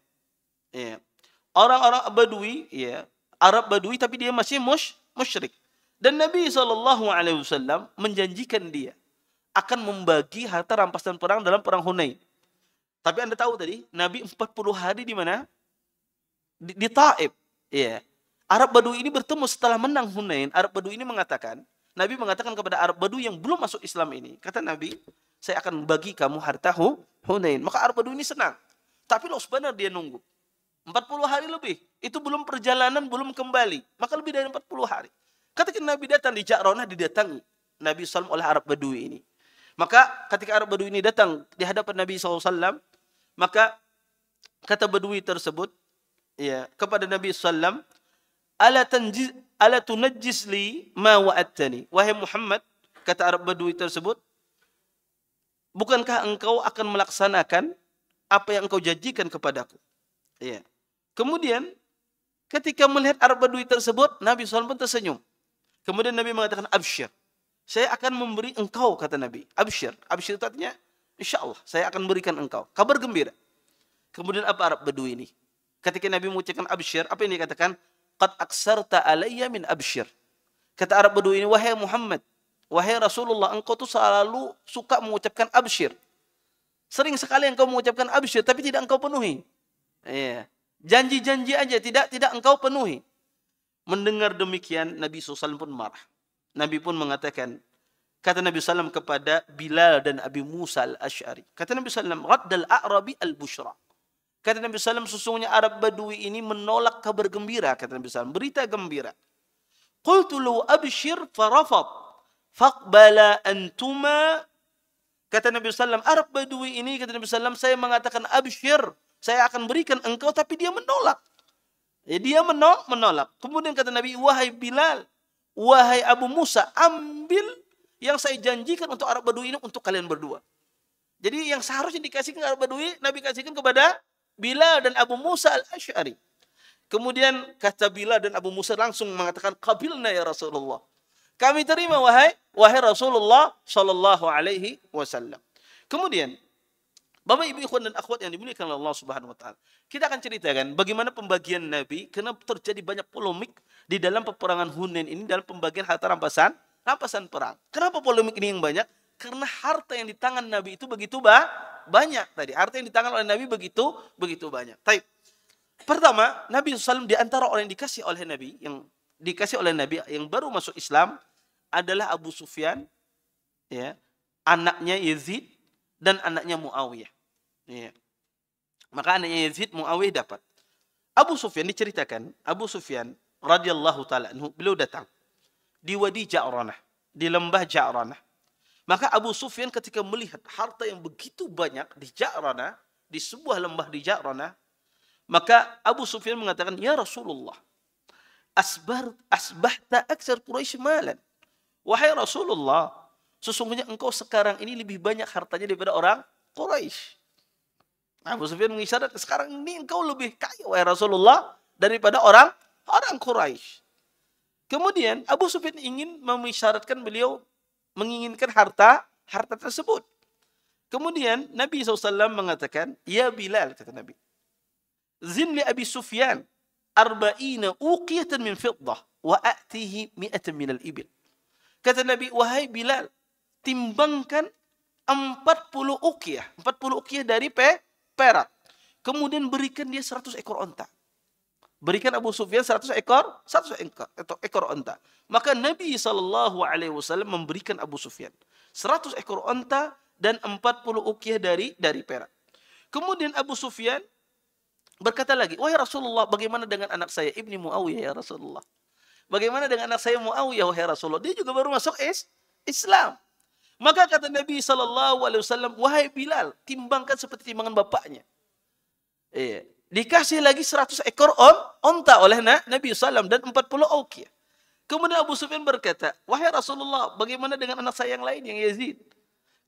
Orang-orang Badui, ya, Arab Badui, tapi dia masih musyrik. Dan Nabi SAW menjanjikan dia akan membagi harta rampasan perang dalam perang Hunain. Tapi Anda tahu tadi, Nabi 40 hari di mana? Di Taif. Ya. Arab Badui ini bertemu setelah menang Hunain. Arab Badui ini mengatakan, Nabi mengatakan kepada Arab Badui yang belum masuk Islam ini, kata Nabi, saya akan bagi kamu harta Hunain. Maka Arab Badui ini senang. Tapi loh sebenarnya dia nunggu. 40 hari lebih. Itu belum perjalanan, belum kembali. Maka lebih dari 40 hari. Ketika Nabi datang di Ja'ronah, didatangi Nabi SAW oleh Arab Badui ini. Maka ketika Arab Badui ini datang di hadapan Nabi SAW, maka kata Badui tersebut ya kepada Nabi SAW, ala tunajjis li ma wa'adtani. Wahai Muhammad, kata Arab Badui tersebut, bukankah engkau akan melaksanakan apa yang engkau janjikan kepadaku? Ya. Kemudian ketika melihat Arab Badui tersebut, Nabi SAW pun tersenyum. Kemudian Nabi mengatakan, absyir, saya akan memberi engkau, kata Nabi. Absyir. Absyir itu artinya, insya Allah, saya akan berikan engkau. Kabar gembira. Kemudian apa Arab Badui ini? Ketika Nabi mengucapkan absyir, apa yang dikatakan? Qad aksarta alayya min absyir. Kata Arab Badui ini, wahai Muhammad, wahai Rasulullah, engkau tuh selalu suka mengucapkan absyir. Sering sekali engkau mengucapkan absyir, tapi tidak engkau penuhi. Ya. Janji-janji aja, tidak engkau penuhi. Mendengar demikian, Nabi SAW pun marah. Nabi pun mengatakan, kata Nabi SAW kepada Bilal dan Abi Musa al-Ash'ari. Kata Nabi SAW, Raddal a'rabi al-bushra. Kata Nabi SAW, sesungguhnya Arab Badui ini menolak kabar gembira. Kata Nabi SAW, berita gembira. Qultu lu abshir farafad. Faqbala antuma. Kata Nabi SAW, Arab Badui ini, kata Nabi SAW, saya mengatakan abshir. Saya akan berikan engkau, tapi dia menolak. Ya, dia menolak. Kemudian kata Nabi, wahai Bilal, wahai Abu Musa, ambil yang saya janjikan untuk Arab Badui ini untuk kalian berdua. Jadi yang seharusnya dikasihkan ke Arab Badui, Nabi kasihkan kepada Bilal dan Abu Musa al-Ash'ari. Kemudian kata Bilal dan Abu Musa langsung mengatakan, qabilna ya Rasulullah. Kami terima wahai Rasulullah sallallahu alaihi wasallam. Kemudian Bapak Ibu ikhwan dan akhwat yang dimuliakan oleh Allah Subhanahu wa taala. Kita akan ceritakan bagaimana pembagian Nabi, karena terjadi banyak polemik di dalam peperangan Hunain ini dalam pembagian harta rampasan perang. Kenapa polemik ini yang banyak? Karena harta yang di tangan Nabi itu begitu banyak tadi. Harta yang di tangan oleh Nabi begitu banyak. Baik. Pertama, Nabi SAW di antara orang yang dikasih oleh Nabi yang baru masuk Islam adalah Abu Sufyan, ya, anaknya Yazid dan anaknya Muawiyah. Ya. Maka anaknya Yazid, Muawiyah dapat. Abu Sufyan diceritakan, Abu Sufyan radhiyallahu taala anhu, beliau datang di Wadi Ja'ranah, di lembah Ja'ranah. Maka Abu Sufyan ketika melihat harta yang begitu banyak di Ja'ranah, di sebuah lembah di Ja'ranah, maka Abu Sufyan mengatakan, "Ya Rasulullah, asbahta aksar Quraisy malan." Wahai Rasulullah, sesungguhnya engkau sekarang ini lebih banyak hartanya daripada orang Quraisy. Abu Sufyan mengisyarat, sekarang ini engkau lebih kaya wahai Rasulullah daripada orang Quraisy. Kemudian Abu Sufyan ingin mengisyaratkan beliau menginginkan harta tersebut. Kemudian Nabi SAW mengatakan, "Ya Bilal," kata Nabi, "zin li Abi Sufyan arba'ina uqiyatan min fiddah wa a'tihi mi'atan min al-ibil." Kata Nabi, "Wahai Bilal, timbangkan 40 uqiyah dari perak. Kemudian berikan dia 100 ekor onta." Berikan Abu Sufyan 100 ekor onta. Maka Nabi SAW memberikan Abu Sufyan 100 ekor onta dan 40 uqiyah dari perak. Kemudian Abu Sufyan berkata lagi, "Wahai Rasulullah, bagaimana dengan anak saya Ibni Muawiyah ya Rasulullah? Bagaimana dengan anak saya Muawiyah wahai Rasulullah? Dia juga baru masuk Islam." Maka kata Nabi SAW, "Wahai Bilal, timbangkan seperti timbangan bapaknya." Dikasih lagi 100 ekor onta oleh Nabi SAW dan 40 uqiyah. Kemudian Abu Sufyan berkata, "Wahai Rasulullah, bagaimana dengan anak saya yang lain, yang Yazid?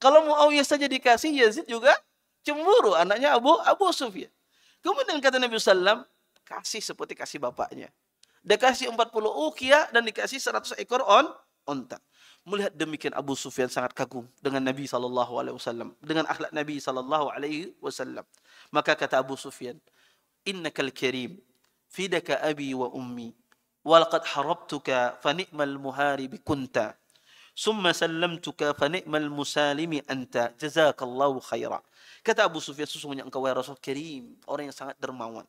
Kalau Muawiyah saja dikasih, Yazid juga cemburu, anaknya Abu Sufyan." Kemudian kata Nabi SAW, "Kasih seperti kasih bapaknya." Dia kasih 40 uqiyah dan dikasih 100 ekor onta. Melihat demikian Abu Sufyan sangat kagum dengan Nabi SAW, dengan akhlak Nabi SAW. Maka kata Abu Sufyan, "Innakal karim, fidaka abi wa ummi, walaqad harabtuka fa ni'mal muharibi kunta, summa sallamtuka fa ni'mal musalimi anta, jazakallahu khaira." Kata Abu Sufyan, sesungguhnya engkau wahai Rasul karim, orang yang sangat dermawan.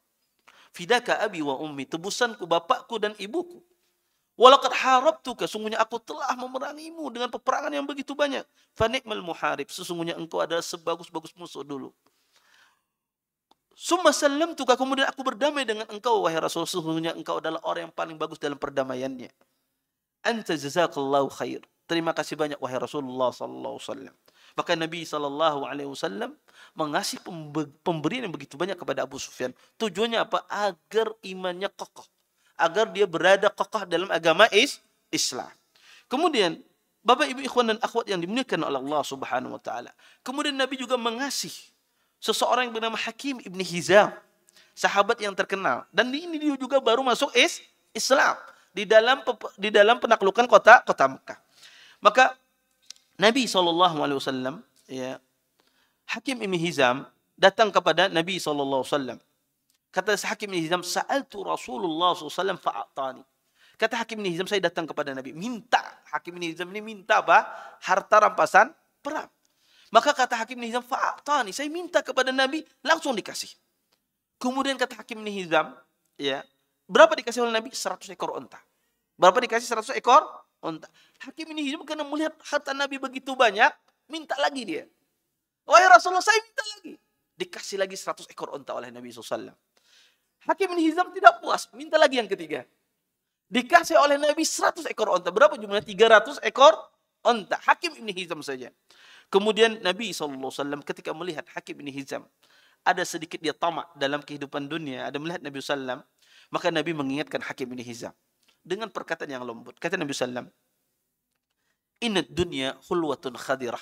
Fidaka abi wa ummi, tebusanku bapakku dan ibuku. Walaqad harabtuka, sesungguhnya aku telah memerangimu dengan peperangan yang begitu banyak. Fa ni'mal muharib, sesungguhnya engkau adalah sebagus-bagus musuh dulu. Summa sallamtuka, kemudian aku berdamai dengan engkau wahai Rasul, sesungguhnya engkau adalah orang yang paling bagus dalam perdamaiannya. Anta jazakallahu khair, terima kasih banyak wahai Rasulullah sallallahu alaihi wasallam. Maka Nabi sallallahu alaihi wasallam mengasih pemberian yang begitu banyak kepada Abu Sufyan. Tujuannya apa? Agar imannya kokoh, agar dia berada kokoh dalam agama Islam. Kemudian Bapak Ibu ikhwan dan akhwat yang dimuliakan oleh Allah Subhanahu wa taala. Kemudian Nabi juga mengasih seseorang yang bernama Hakim ibn Hizam, sahabat yang terkenal, dan ini dia juga baru masuk Islam di dalam penaklukan kota Mekah. Maka Nabi SAW, ya, Hakim ibn Hizam datang kepada Nabi SAW. Kata Hakim ibn Hizam, "Sa'altu Rasulullah SAW fa'atani." Kata Hakim ibn Hizam, saya datang kepada Nabi, minta. Hakim ibn Hizam ini minta apa? Harta rampasan perang. Maka kata Hakim ibn Hizam, "Fa'atani." Saya minta kepada Nabi, langsung dikasih. Kemudian kata Hakim ibn Hizam, ya, berapa dikasih oleh Nabi? 100 ekor unta. Berapa dikasih? 100 ekor unta. Hakim ibn Hizam karena melihat harta Nabi begitu banyak, minta lagi dia. "Wahai Rasulullah, saya minta lagi." Dikasih lagi 100 ekor unta oleh Nabi SAW. Hakim ibn Hizam tidak puas, minta lagi yang ketiga. Dikasih oleh Nabi 100 ekor unta. Berapa jumlahnya? 300 ekor unta. Hakim ibn Hizam saja. Kemudian Nabi SAW ketika melihat Hakim ibn Hizam, ada sedikit dia tamak dalam kehidupan dunia, ada melihat Nabi SAW, maka Nabi mengingatkan Hakim ibn Hizam dengan perkataan yang lembut. Kata Nabi SAW, "Inna dunya khulwatun khadirah."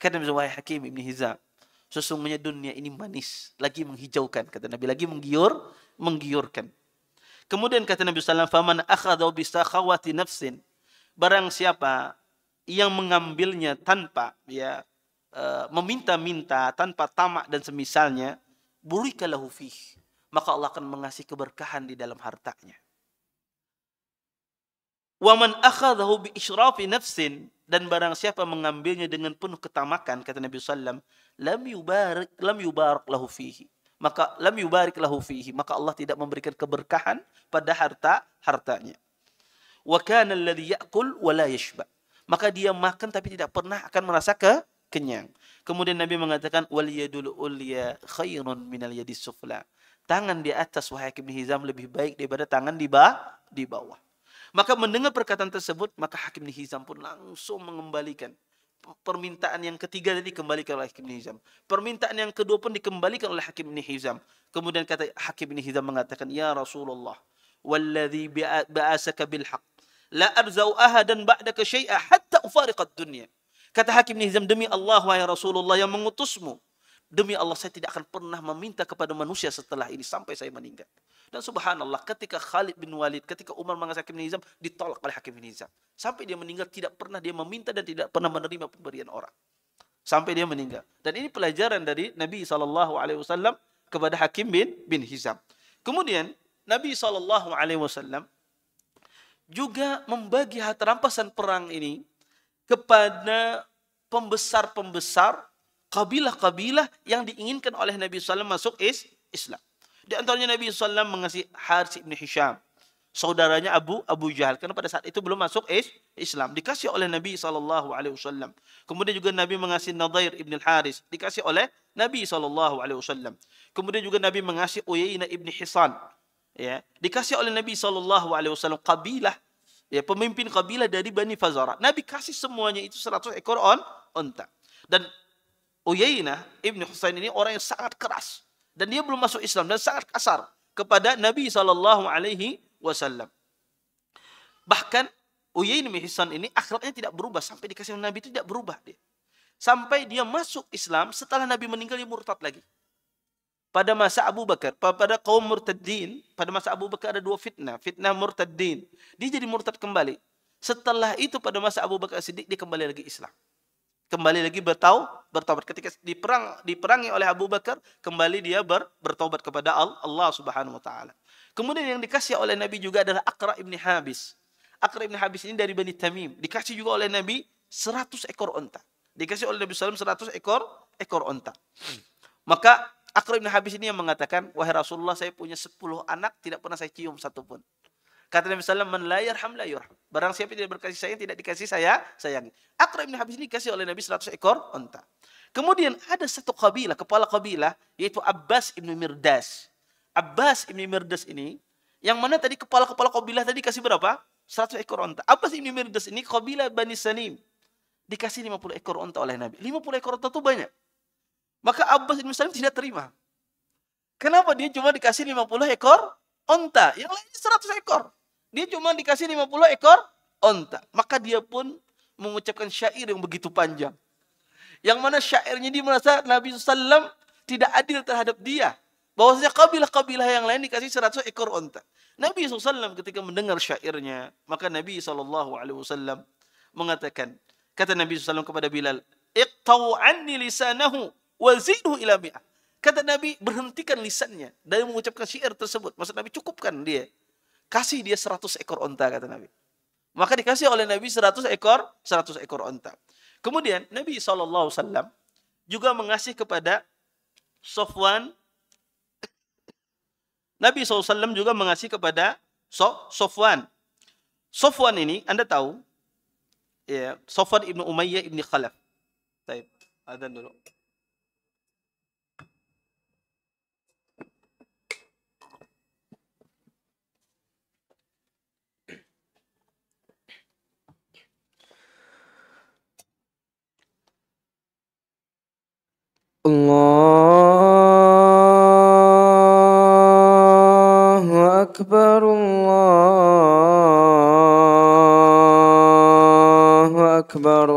Kata Nabi SAW, "Wahai Hakim ibn Hizam, sesungguhnya dunia ini manis, lagi menghijaukan." Kata Nabi, lagi menggiurkan. Kemudian kata Nabi SAW, "Faman akhadhu bisakhawati nafsin." Barang siapa yang mengambilnya tanpa meminta-minta, tanpa tamak dan semisalnya, burika lahu fih, maka Allah akan mengasih keberkahan di dalam hartanya. Wa man akhadhahu bi isyrafi nafsin, dan barang siapa mengambilnya dengan penuh ketamakan, kata Nabi sallallahu alaihi wasallam, lam yubarak lahu fihi, maka lam yubarik lahu fihi, maka Allah tidak memberikan keberkahan pada hartanya. Wa kana alladhi ya'kul wa la yashba. Maka dia makan tapi tidak pernah akan merasa kenyang. Kemudian Nabi mengatakan wal yadul ulya khairun minal yadis sufla. Tangan di atas wahai Hakim bin Hizam lebih baik daripada tangan di bawah. Maka mendengar perkataan tersebut, maka Hakim bin Hizam pun langsung mengembalikan. Permintaan yang ketiga tadi dikembalikan oleh Hakim bin Hizam. Permintaan yang kedua pun dikembalikan oleh Hakim bin Hizam. Kemudian kata Hakim bin Hizam mengatakan, ya Rasulullah, walladhi ba'asaka bilhaq, la arzau ahadan ba'daka syai'a hatta ufariqad dunya. Kata Hakim bin Hizam, demi Allah wahai Rasulullah yang mengutusmu, demi Allah saya tidak akan pernah meminta kepada manusia setelah ini sampai saya meninggal. Dan subhanallah ketika Khalid bin Walid, ketika Umar mengasihi Hakim bin Hizam, ditolak oleh Hakim bin Hizam. Sampai dia meninggal tidak pernah dia meminta dan tidak pernah menerima pemberian orang. Sampai dia meninggal. Dan ini pelajaran dari Nabi SAW kepada Hakim bin Hizam. Kemudian Nabi SAW juga membagi harta rampasan perang ini kepada pembesar-pembesar kabilah-kabilah yang diinginkan oleh Nabi SAW masuk Islam. Di antaranya Nabi SAW mengasihi Harits bin Hisham, saudaranya Abu Jahal, karena pada saat itu belum masuk Islam, dikasih oleh Nabi SAW. Kemudian juga Nabi mengasihi Nadhair ibn al-Haris, dikasih oleh Nabi SAW. Kemudian juga Nabi mengasihi Uyainah ibn Hisan, ya, dikasih oleh Nabi SAW. Kabilah, ya, pemimpin kabilah dari Bani Fazara. Nabi kasih semuanya itu 100 ekor onta. Dan Uyainah ibn Husain ini orang yang sangat keras. Dan dia belum masuk Islam dan sangat kasar kepada Nabi SAW. Bahkan Uyainah bin Hisan ini akhlaknya tidak berubah. Sampai dikasih Nabi itu tidak berubah dia. Sampai dia masuk Islam setelah Nabi meninggal dia murtad lagi. Pada masa Abu Bakar, pada kaum murtadin, pada masa Abu Bakar ada dua fitnah. Fitnah murtadin. Dia jadi murtad kembali. Setelah itu pada masa Abu Bakar Siddiq dia kembali lagi Islam. Kembali lagi bertaubat. Ketika diperangi oleh Abu Bakar, kembali dia bertaubat kepada Allah Subhanahu wa taala. Kemudian yang dikasih oleh Nabi juga adalah Aqra ibn Habis. Aqra ibn Habis ini dari Bani Tamim. Dikasih juga oleh Nabi 100 ekor onta. Dikasih oleh Nabi SAW 100 ekor onta. Maka Aqra ibn Habis ini yang mengatakan, wahai Rasulullah, saya punya 10 anak, tidak pernah saya cium satupun. Kata Nabi SAW, man la yarham la yurham. Barang siapa tidak berkasih sayang, tidak dikasih sayangi. Aqra ibn Habis ini dikasih oleh Nabi 100 ekor onta. Kemudian ada satu kabilah, kepala kabilah, yaitu Abbas ibn Mirdas. Abbas ibn Mirdas ini, yang mana tadi kepala-kepala kabilah tadi kasih berapa? 100 ekor onta. Abbas ibn Mirdas ini kabilah Bani Sanim. Dikasih 50 ekor onta oleh Nabi. 50 ekor onta itu banyak. Maka Abbas ibn Sanim tidak terima. Kenapa dia cuma dikasih 50 ekor onta? Yang lainnya 100 ekor. Dia cuma dikasih 50 ekor onta. Maka dia pun mengucapkan syair yang begitu panjang. Yang mana syairnya dia merasa Nabi SAW tidak adil terhadap dia. Bahwasanya kabilah-kabilah yang lain dikasih 100 ekor onta. Nabi SAW ketika mendengar syairnya, maka Nabi SAW mengatakan, kata Nabi SAW kepada Bilal, iqtau anni lisanahu wa zidhu ila mi'ah. Kata Nabi, berhentikan lisannya dari mengucapkan syair tersebut. Maksud Nabi, cukupkan dia. Kasih dia 100 ekor onta, kata Nabi. Maka dikasih oleh Nabi 100 ekor onta. Kemudian Nabi SAW juga mengasih kepada Sofwan. Nabi SAW juga mengasih kepada Sofwan. Sofwan ini, Anda tahu, ya, Sofwan ibn Umayyah ibn Khalaf. Baik, adzan dulu. Allahu Akbar, Allahu Akbar,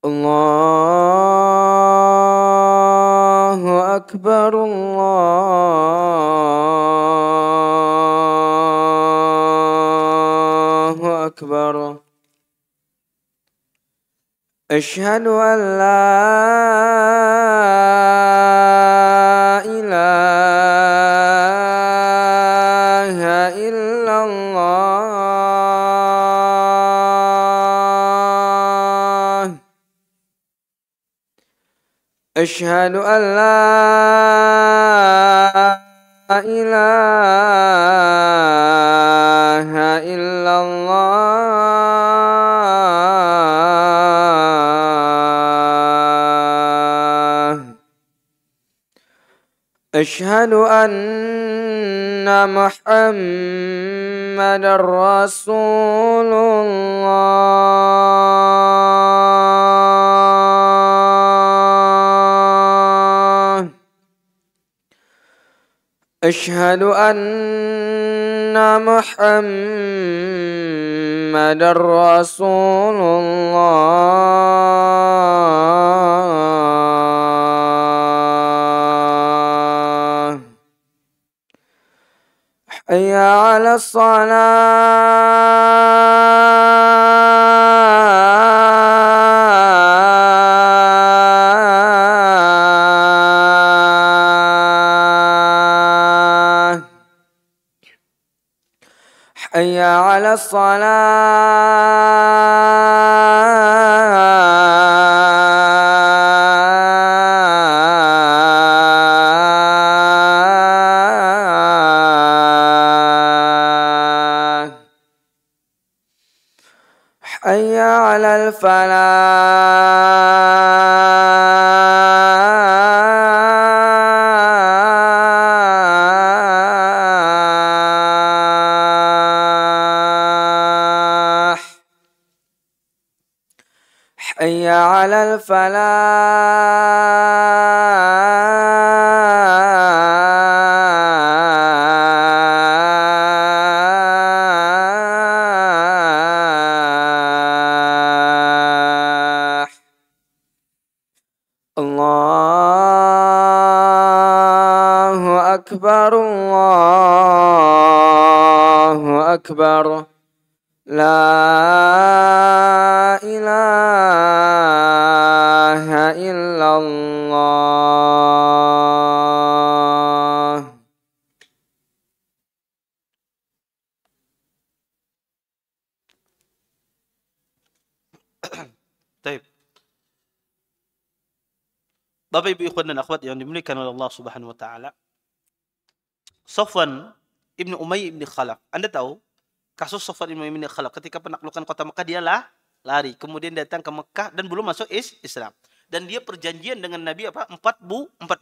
Allahu Akbar, Allahu Akbar. أشهد أن لا إله إلا الله أشهد أن لا ilaha illallah. Ashhadu anna Muhammadar Rasulullah. أشهد أن محمد رسول الله. حي على الصلاة. حي على الصلاة. حي على الفلاح. حي على الفلاح. الله أكبر الله أكبر لا إله إلا الله. Taib. Bapak Ibu ikhwan dan akhwat yang dimuliakan oleh Allah Subhanahu wa taala. Safwan Ibnu Umayyah Ibnu Khalaf. Anda tahu kasus Safwan Ibnu Umayyah Ibnu Khalaf ketika penaklukan kota Mekah dia lari, kemudian datang ke Mekah dan belum masuk Islam. Dan dia perjanjian dengan Nabi apa? 4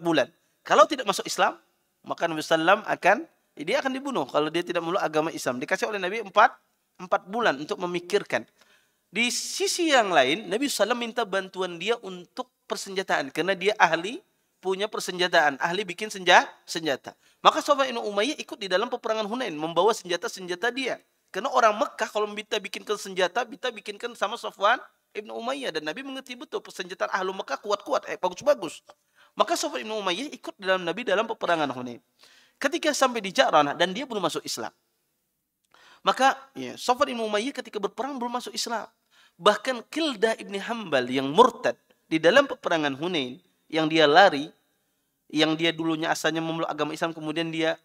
bulan. Kalau tidak masuk Islam, maka Nabi sallam dia akan dibunuh kalau dia tidak meluk agama Islam. Dikasih oleh Nabi 4 bulan untuk memikirkan. Di sisi yang lain, Nabi SAW minta bantuan dia untuk persenjataan. Karena dia ahli punya persenjataan. Ahli bikin senjata. Maka Safwan Ibnu Umayyah ikut di dalam peperangan Hunain. Membawa senjata-senjata dia. Karena orang Mekah kalau minta bikinkan senjata, kita bikinkan sama Safwan Ibnu Umayyah. Dan Nabi mengerti betul persenjataan ahlu Mekah kuat-kuat. Bagus-bagus. Maka Safwan Ibnu Umayyah ikut dalam Nabi dalam peperangan Hunain. Ketika sampai di Ja'ranah dan dia belum masuk Islam. Maka Safwan Ibnu Umayyah ketika berperang belum masuk Islam. Bahkan Kildah Ibni Hambal yang murtad di dalam peperangan Hunain, yang dia lari, yang dia dulunya asalnya memeluk agama Islam, kemudian dia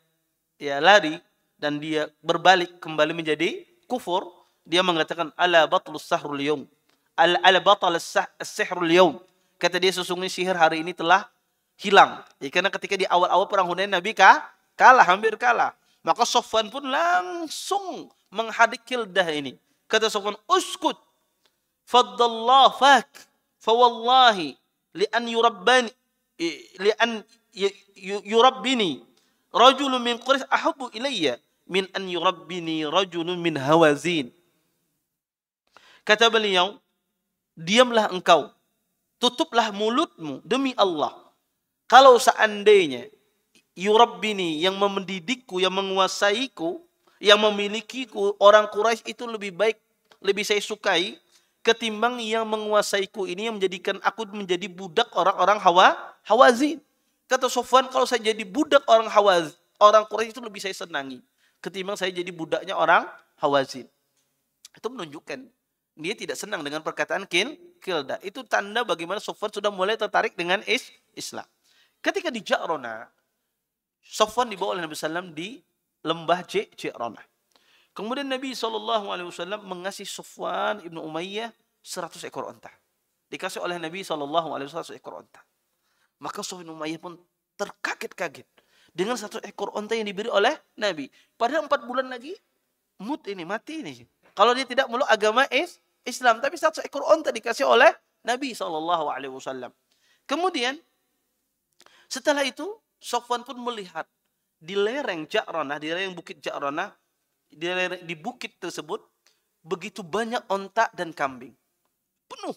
lari dan dia berbalik kembali menjadi kufur. Dia mengatakan ala batlus sahrul yaum, ala batal as-sihrul yaum. Kata dia sesungguhnya sihir hari ini telah hilang. Karena ketika di awal-awal perang Hunain Nabi hampir kalah. Maka Safwan pun langsung menghadik Kildah ini. Kata Safwan, uskut faddallah fak fawallahi li'an yurabbini rajulun min Quraisy ahabbu ilayya min an yurabbini rajulun min Hawazin. Kata beliau, diamlah engkau, tutuplah mulutmu demi Allah. Kalau seandainya yurabbini, yang mendidikku, yang menguasaiku, yang memilikiku, orang Quraisy itu lebih baik, lebih saya sukai ketimbang yang menguasaiku ini, yang menjadikan aku menjadi budak orang-orang Hawazin. Kata Safwan, kalau saya jadi budak orang Quraisy itu lebih saya senangi ketimbang saya jadi budaknya orang Hawazin. Itu menunjukkan dia tidak senang dengan perkataan Kildah. Itu tanda bagaimana Safwan sudah mulai tertarik dengan Islam. Ketika di Ja'ranah, Safwan dibawa oleh Nabi SAW di lembah Ja'ranah. Kemudian Nabi SAW mengasih Safwan Ibnu Umayyah 100 ekor onta. Dikasih oleh Nabi SAW 100 ekor onta. Maka Safwan Ibnu Umayyah pun terkaget-kaget. dengan 1 ekor onta yang diberi oleh Nabi. Padahal 4 bulan lagi mati ini. Kalau dia tidak meluk agama Islam, tapi 1 ekor onta dikasih oleh Nabi SAW. Kemudian setelah itu Sofwan pun melihat di lereng Ja'ranah, di lereng bukit Ja'ranah, di bukit tersebut begitu banyak onta dan kambing. Penuh.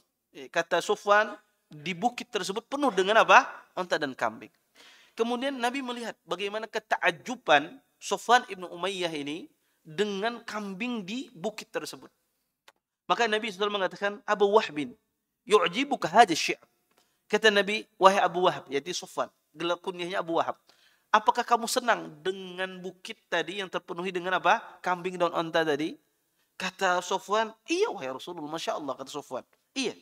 Kata Sofwan, di bukit tersebut penuh dengan apa? Onta dan kambing. Kemudian Nabi melihat bagaimana ketakjuban Sofwan ibnu Umayyah ini dengan kambing di bukit tersebut. Maka Nabi SAW mengatakan, Abu Wahbin, yu'jibuka hadha syi'ab. Kata Nabi, wahai Abu Wahab, yaitu Sofwan, gelar kunyahnya Abu Wahab. Apakah kamu senang dengan bukit tadi yang terpenuhi dengan apa? Kambing dan onta tadi? Kata Sofwan, iya wahai Rasulullah, Masya Allah, kata Sofwan. Iya.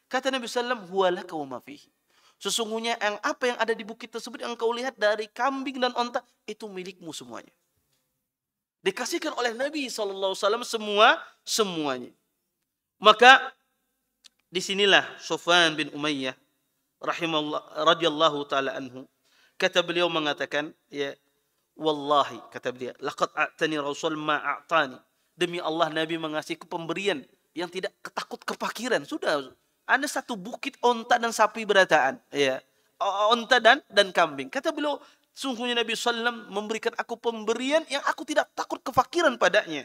Kata Nabi SAW, huwalaka wa ma fihi. Sesungguhnya apa yang ada di bukit tersebut yang kau lihat dari kambing dan onta, itu milikmu semuanya. Dikasihkan oleh Nabi SAW semuanya. Maka disinilah Sofwan bin Umayyah radhiyallahu taala anhu, kata beliau mengatakan, ya wallahi, kata beliau, laqad a'tani rasul ma a'tani. Demi Allah Nabi mengasihku pemberian yang tidak ketakut kepakiran. Sudah ada 1 bukit onta dan sapi berataan, ya. Onta dan kambing. Kata beliau, sungguhnya Nabi SAW memberikan aku pemberian yang aku tidak takut kefakiran padanya.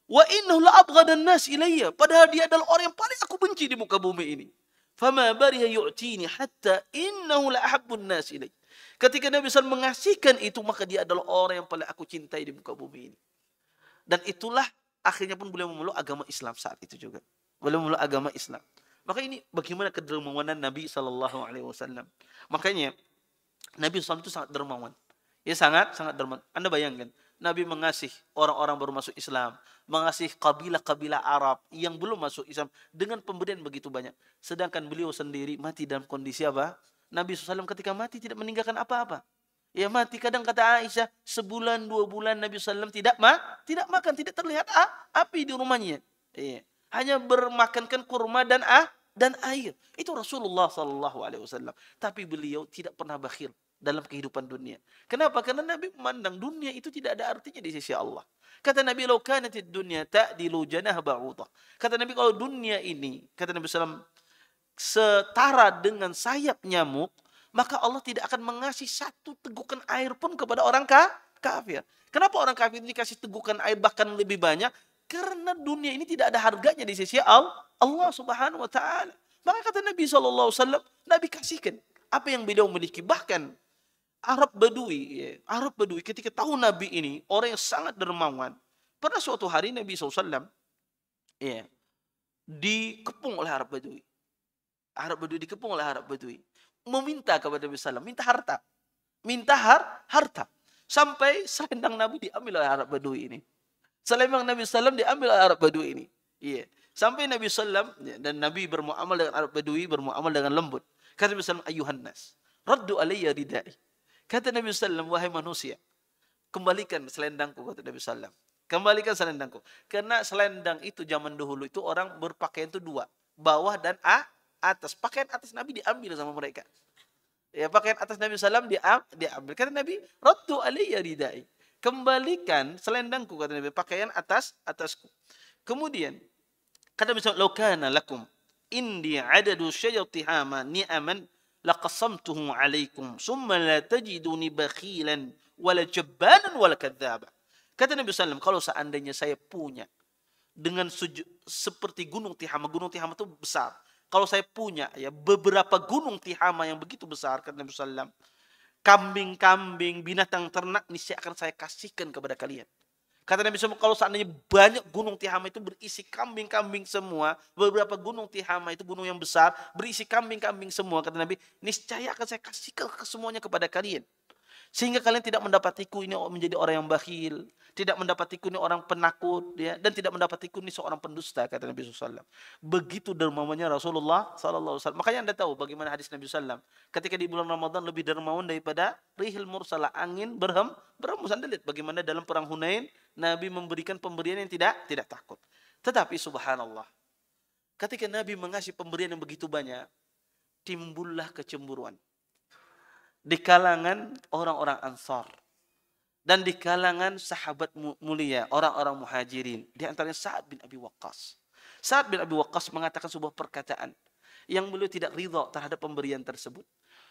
Wa innahu la abghadan nas ilayya. Padahal dia adalah orang yang paling aku benci di muka bumi ini. Fama bariha yu'tini hatta innahu la ahabbun nas ilayya. Ketika Nabi SAW mengasihkan itu, maka dia adalah orang yang paling aku cintai di muka bumi ini. Dan itulah akhirnya pun beliau memeluk agama Islam saat itu juga. Beliau memeluk agama Islam. Maka ini bagaimana kedermawanan Nabi SAW. Makanya Nabi SAW itu sangat dermawan. Ya sangat dermawan. Anda bayangkan, Nabi mengasihi orang-orang baru masuk Islam, mengasihi kabilah-kabilah Arab yang belum masuk Islam dengan pemberian begitu banyak. Sedangkan beliau sendiri mati dalam kondisi apa? Nabi SAW ketika mati tidak meninggalkan apa-apa. Ya mati, kadang kata Aisyah, sebulan 2 bulan Nabi SAW tidak makan, tidak terlihat api di rumahnya. Iya. Hanya bermakankan kurma dan air. Itu Rasulullah SAW. Tapi beliau tidak pernah bakhil dalam kehidupan dunia. Kenapa? Karena Nabi memandang dunia itu tidak ada artinya di sisi Allah. Kata Nabi, "Lau kanatid dunya ta'dilu janah ba'udah." Kata Nabi, kalau dunia ini, kata Nabi SAW, setara dengan sayap nyamuk, maka Allah tidak akan mengasih 1 tegukan air pun kepada orang kafir. Kenapa orang kafir dikasih tegukan air bahkan lebih banyak? Karena dunia ini tidak ada harganya di sisi Allah Subhanahu wa taala. Maka kata Nabi SAW, Nabi kasihkan apa yang beliau miliki. Bahkan Arab Badui ketika tahu Nabi ini orang yang sangat dermawan. Pada suatu hari Nabi SAW dikepung oleh Arab Badui. Dikepung oleh Arab Badui. Meminta kepada Nabi SAW, minta harta. Sampai selendang Nabi diambil oleh Arab Badui ini. Selendang Nabi SAW diambil oleh Arab Badui ini. Iya. Sampai Nabi SAW, dan Nabi bermuamal dengan Arab Badui, bermuamal dengan lembut. Kata Nabi SAW, ayuhan nas, raddu alayya ridai. Kata Nabi SAW, wahai manusia, kembalikan selendangku, kata Nabi SAW. Kembalikan selendangku. Karena selendang itu zaman dahulu itu orang berpakaian itu 2. Bawah dan atas. Pakaian atas Nabi diambil sama mereka. Ya, pakaian atas Nabi SAW diambil. Kata Nabi, raddu alayya ridai. Kembalikan selendangku, kata Nabi, pakaian atasku. Kemudian, kata Nabi SAW, laukana lakum indi adadu syajatihama ni'aman laqasamtuhu alaikum summa la tajiduni bakhilan wala jabbanan wala kadzaba. Kata Nabi SAW, kalau seandainya saya punya dengan seperti gunung Tihama itu besar. Kalau saya punya ya beberapa gunung Tihama yang begitu besar, kata Nabi SAW, kambing-kambing, binatang ternak, niscaya akan saya kasihkan kepada kalian. Kata Nabi SAW, kalau seandainya banyak gunung Tihama itu berisi kambing-kambing semua, beberapa gunung Tihama itu gunung yang besar, berisi kambing-kambing semua, kata Nabi, niscaya akan saya kasihkan semuanya kepada kalian. Sehingga kalian tidak mendapatiku ini menjadi orang yang bakhil, tidak mendapatiku ini orang penakut, ya, dan tidak mendapatiku ini seorang pendusta, kata Nabi SAW. Begitu dermawannya Rasulullah SAW. Makanya Anda tahu bagaimana hadis Nabi SAW. Ketika di bulan Ramadan lebih dermawan daripada rihil mursala, angin berhembus. Anda lihat bagaimana dalam perang Hunain Nabi memberikan pemberian yang tidak takut. Tetapi subhanallah, ketika Nabi mengasih pemberian yang begitu banyak, timbullah kecemburuan. di kalangan orang-orang Ansar dan di kalangan sahabat mulia, orang-orang muhajirin. Di antaranya Sa'ad bin Abi Waqqas. Sa'ad bin Abi Waqqas mengatakan sebuah perkataan yang beliau tidak ridha terhadap pemberian tersebut.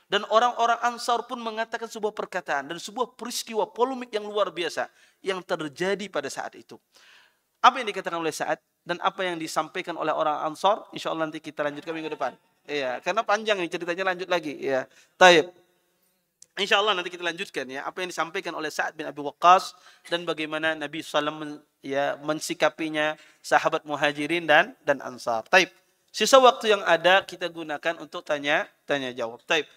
Dan orang-orang Ansar pun mengatakan sebuah perkataan dan sebuah peristiwa polemik yang luar biasa yang terjadi pada saat itu. Apa yang dikatakan oleh Sa'ad dan apa yang disampaikan oleh orang Ansar, insya Allah nanti kita lanjutkan minggu depan. Iya, karena panjang nih ceritanya, lanjut lagi. Iya, taib. Insya Allah nanti kita lanjutkan ya apa yang disampaikan oleh Sa'ad bin Abi Waqqas dan bagaimana Nabi SAW ya mensikapinya sahabat muhajirin dan Ansar. Taib. Sisa waktu yang ada kita gunakan untuk tanya jawab. Taib.